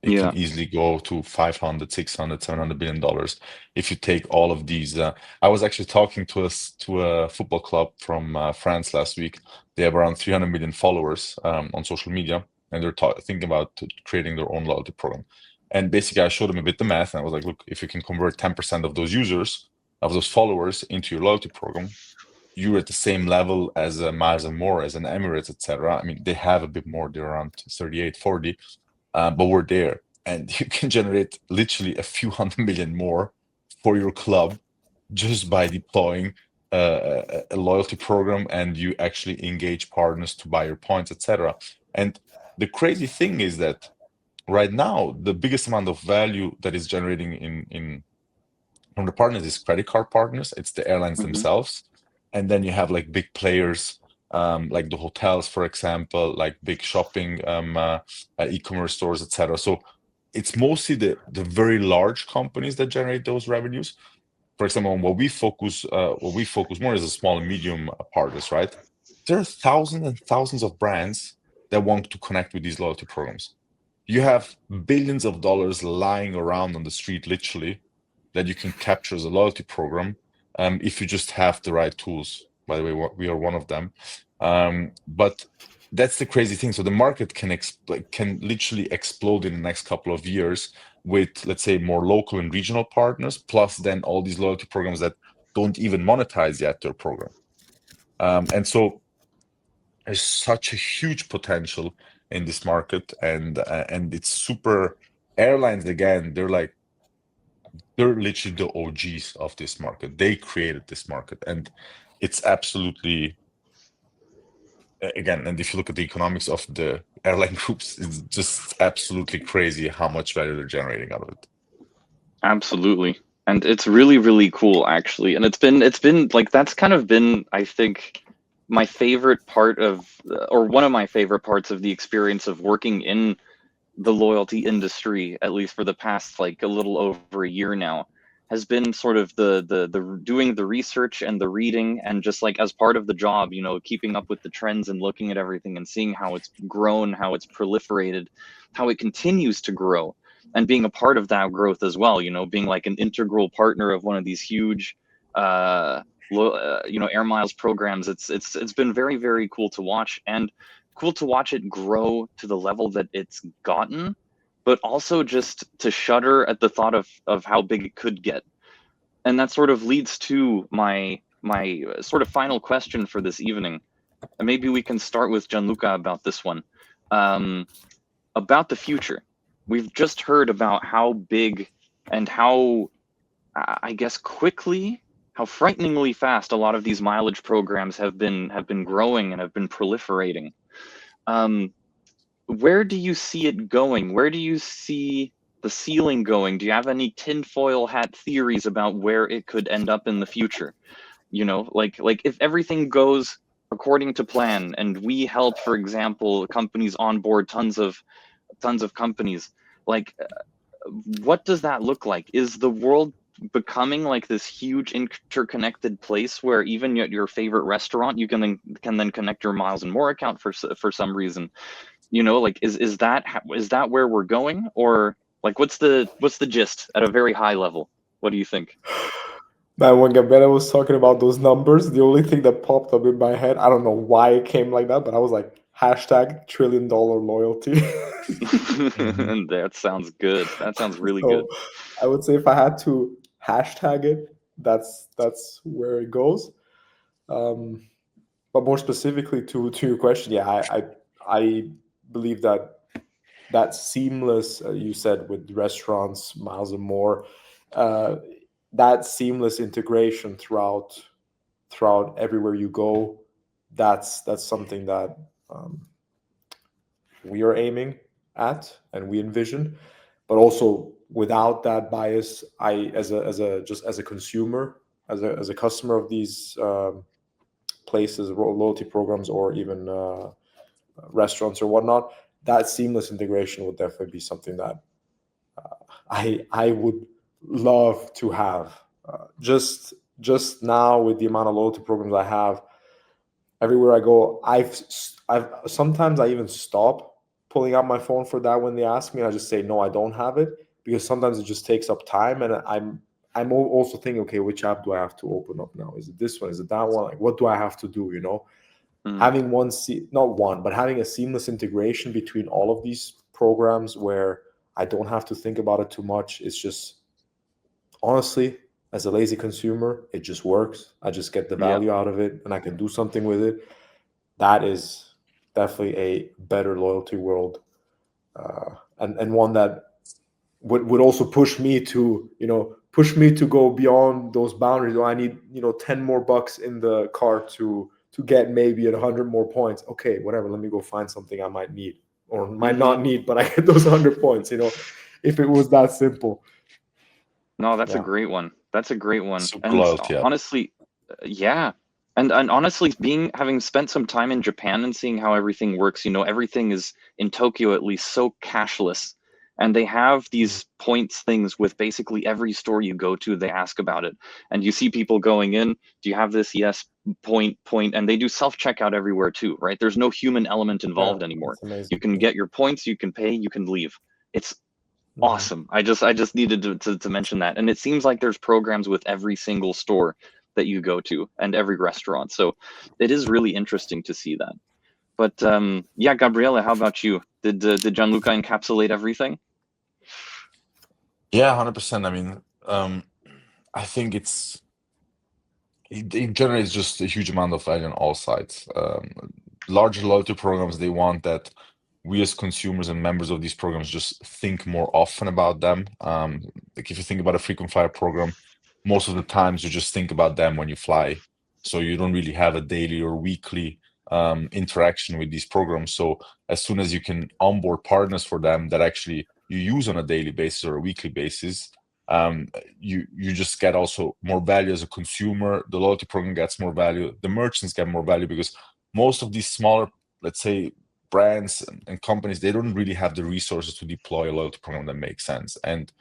S2: it
S1: Yeah.
S2: can easily go to 500, 600, 700 billion dollars if you take all of these. I was actually talking to a football club from France last week. They have around 300 million followers on social media, and they're thinking about creating their own loyalty program. And basically, I showed them a bit the math, and I was like, look, if you can convert 10% of those users, of those followers into your loyalty program, you're at the same level as Miles and More, as an Emirates, etc. I mean, they have a bit more, they're around 38, 40, but we're there. And you can generate literally a few hundred million more for your club just by deploying a loyalty program, and you actually engage partners to buy your points, etc. And the crazy thing is that right now, the biggest amount of value that is generating in from the partners is credit card partners. It's the airlines
S1: Mm-hmm.
S2: themselves. And then you have like big players, like the hotels, for example, like big shopping, e-commerce stores, etc. So it's mostly the very large companies that generate those revenues. For example, what we focus more is the small and medium partners, right? There are thousands and thousands of brands that want to connect with these loyalty programs. You have billions of dollars lying around on the street, literally, that you can capture as a loyalty program, if you just have the right tools. By the way, we are one of them. But that's the crazy thing. So the market can literally explode in the next couple of years with, let's say, more local and regional partners, plus then all these loyalty programs that don't even monetize yet their program. And so there's such a huge potential in this market, and it's super. Airlines, again, they're literally the OGs of this market. They created this market, and it's absolutely, again, and if you look at the economics of the airline groups, it's just absolutely crazy how much value they're generating out of it.
S1: Absolutely. And it's really, really cool, actually. And it's been like, that's kind of been, I think, my favorite part of, or one of my favorite parts of the experience of working in the loyalty industry, at least for the past like a little over a year now, has been sort of the doing the research and the reading, and just like as part of the job, you know, keeping up with the trends and looking at everything and seeing how it's grown, how it's proliferated, how it continues to grow, and being a part of that growth as well, you know, being like an integral partner of one of these huge you know, air miles programs. It's been very, very cool to watch, and cool to watch it grow to the level that it's gotten, but also just to shudder at the thought of how big it could get. And that sort of leads to my sort of final question for this evening. And maybe we can start with Gianluca about this one. About the future. We've just heard about how big and how, I guess, quickly, how frighteningly fast a lot of these mileage programs have been growing and have been proliferating. Where do you see it going? Where do you see the ceiling going? Do you have any tinfoil hat theories about where it could end up in the future? You know, like if everything goes according to plan, and we help, for example, companies onboard tons of companies, like what does that look like? Is the world becoming like this huge interconnected place where even your favorite restaurant, you can then connect your Miles and More account for some reason? You know, like is that where we're going, or like what's the gist at a very high level? What do you think?
S3: Man, when Gabetta was talking about those numbers, the only thing that popped up in my head, I don't know why it came like that, but I was like, hashtag $1 trillion loyalty.
S2: Mhm.
S1: That sounds good. That sounds really good.
S3: So I would say if I had to hashtag it, that's where it goes. Um, but more specifically to your question, yeah, I believe that seamless, you said, with restaurants, Miles and More, uh, that seamless integration throughout everywhere you go, that's something that um, we are aiming at and we envision. But also without that bias, I as a consumer, as a customer of these places, loyalty programs, or even restaurants or whatnot, that seamless integration would definitely be something that I would love to have. Just now with the amount of loyalty programs I have, everywhere I go, I've sometimes I even stop pulling out my phone for that when they ask me. I just say no, I don't have it, because sometimes it just takes up time, and also thinking, okay, which app do I have to open up now? Is it this one? Is it that one? Like, what do I have to do? Having not one, but having a seamless integration between all of these programs where I don't have to think about it too much. It's just, honestly, as a lazy consumer, it just works. I just get the value out of it and I can do something with it. That is definitely a better loyalty world, and one that would also push me to go beyond those boundaries. Oh, I need 10 more bucks in the cart to get maybe 100 more points. Okay, whatever. Let me go find something I might need or might not need, but I get those 100 points. If it was that simple.
S1: No, that's a great one. That's a great one.
S2: Super
S1: And
S2: loyalty app.
S1: honestly, yeah. And honestly, having spent some time in Japan and seeing how everything works, everything is, in Tokyo at least, so cashless. And they have these points things with basically every store you go to, they ask about it. And you see people going in, do you have this? Yes, point. And they do self-checkout everywhere too, right? There's no human element involved anymore. You can get your points, you can pay, you can leave. It's awesome. I just needed to mention that. And it seems like there's programs with every single store that you go to and every restaurant. So it is really interesting to see that. But yeah, Gabriele, how about you? Did Gianluca encapsulate everything?
S2: Yeah, 100%. I mean, I think it generates just a huge amount of value on all sides. Larger loyalty programs, they want that we as consumers and members of these programs just think more often about them. Like if you think about a frequent flyer program, most of the times you just think about them when you fly. So you don't really have a daily or weekly interaction with these programs. So as soon as you can onboard partners for them that actually you use on a daily basis or a weekly basis, you just get also more value as a consumer. The loyalty program gets more value. The merchants get more value because most of these smaller, let's say, brands and companies, they don't really have the resources to deploy a loyalty program that makes sense. And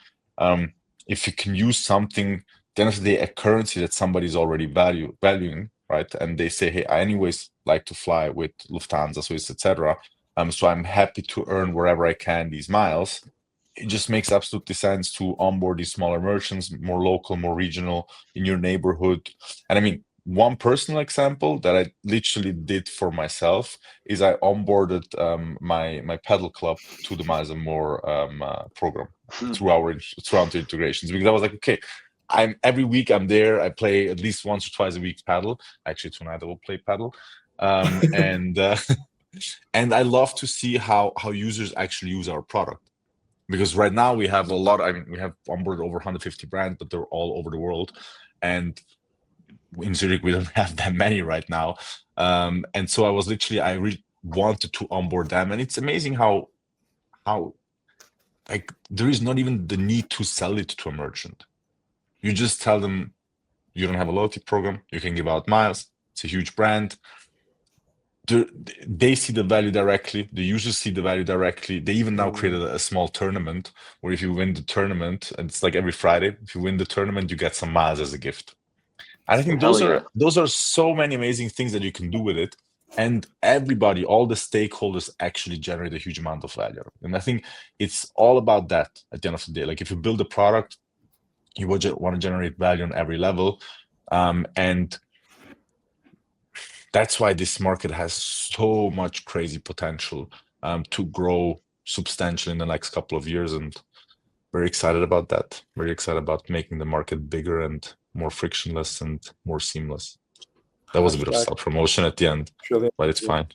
S2: if you can use something, then at the end of the day, a currency that somebody's already valuing, right? And they say, hey, I anyways like to fly with Lufthansa, Swiss, etc. So I'm happy to earn wherever I can these miles. It just makes absolutely sense to onboard these smaller merchants, more local, more regional, in your neighborhood. And I mean, one personal example that I literally did for myself is I onboarded my pedal club to the Miles and More program throughout the integrations, because I was like, okay, every week I'm there. I play at least once or twice a week paddle. Actually, tonight I will play paddle, and and I love to see how users actually use our product. Because right now we have we have onboarded over 150 brands, but they're all over the world. And in Zurich, we don't have that many right now. And so I really wanted to onboard them. And it's amazing how like there is not even the need to sell it to a merchant. You just tell them you don't have a loyalty program, you can give out miles, it's a huge brand. They see the value directly, the users see the value directly. They even now created a small tournament where if you win the tournament, and it's like every Friday, if you win the tournament, you get some miles as a gift. And I think those are so many amazing things that you can do with it. And everybody, all the stakeholders actually generate a huge amount of value. And I think it's all about that at the end of the day. Like if you build a product, you want to generate value on every level. And that's why this market has so much crazy potential to grow substantially in the next couple of years. And very excited about that. Very excited about making the market bigger and more frictionless and more seamless. That was a bit of self-promotion at the end, but it's fine.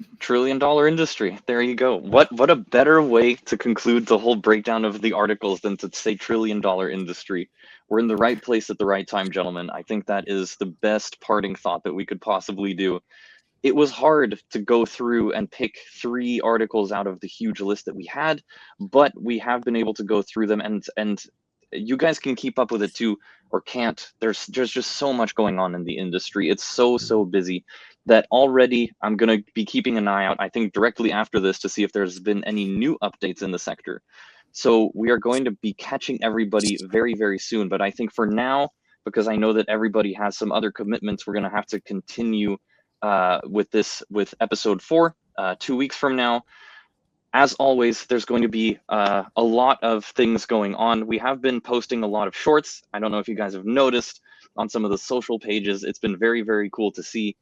S1: $1 trillion industry. There you go. What a better way to conclude the whole breakdown of the articles than to say $1 trillion industry. We're in the right place at the right time, gentlemen. I think that is the best parting thought that we could possibly do. It was hard to go through and pick 3 articles out of the huge list that we had, but we have been able to go through them, and you guys can keep up with it too, or can't. There's just so much going on in the industry. It's so busy that already I'm going to be keeping an eye out, I think, directly after this to see if there's been any new updates in the sector. So we are going to be catching everybody very, very soon. But I think for now, because I know that everybody has some other commitments, we're going to have to continue with episode 4 2 weeks from now. As always, there's going to be a lot of things going on. We have been posting a lot of shorts. I don't know if you guys have noticed on some of the social pages. It's been very, very cool to see.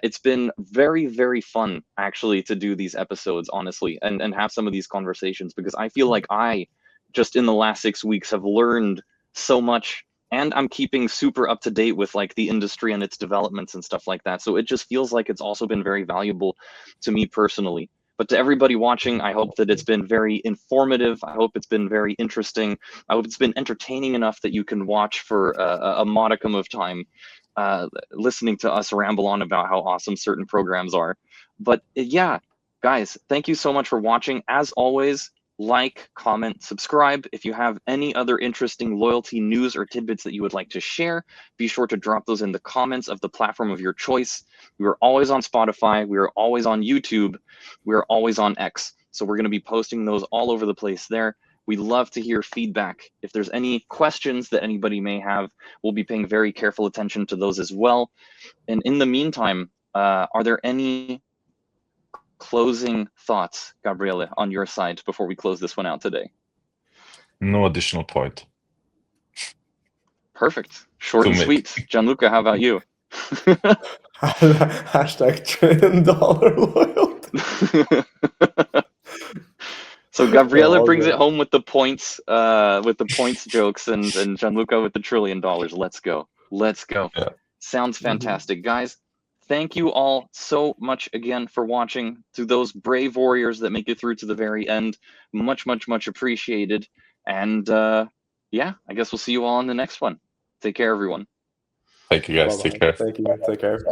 S1: It's been very, very fun, actually, to do these episodes, honestly, and have some of these conversations, because I feel like I, just in the last 6 weeks, have learned so much, and I'm keeping super up to date with like the industry and its developments and stuff like that. So it just feels like it's also been very valuable to me personally. But to everybody watching, I hope that it's been very informative. I hope it's been very interesting. I hope it's been entertaining enough that you can watch for a modicum of time, listening to us ramble on about how awesome certain programs are. But yeah, guys, thank you so much for watching. As always, like, comment, subscribe. If you have any other interesting loyalty news or tidbits that you would like to share, be sure to drop those in the comments of the platform of your choice. We are always on Spotify. We are always on YouTube. We are always on X. So we're going to be posting those all over the place there. We love to hear feedback. If there's any questions that anybody may have, we'll be paying very careful attention to those as well. And in the meantime, are there any closing thoughts, Gabriele, on your side before we close this one out today?
S2: No additional point.
S1: Perfect. Short and sweet. Gianluca, how about you?
S3: Hashtag $1 trillion loyalty.
S1: So Gabriele brings it home with the points jokes, and Gianluca with the $1 trillion. Let's go. Let's go. Yeah. Sounds fantastic, guys. Thank you all so much again for watching. To those brave warriors that make it through to the very end, much, much, much appreciated. And yeah, I guess we'll see you all in the next one. Take care, everyone.
S2: Thank you, guys.
S3: Bye-bye.
S2: Take care.
S3: Thank you. Take care.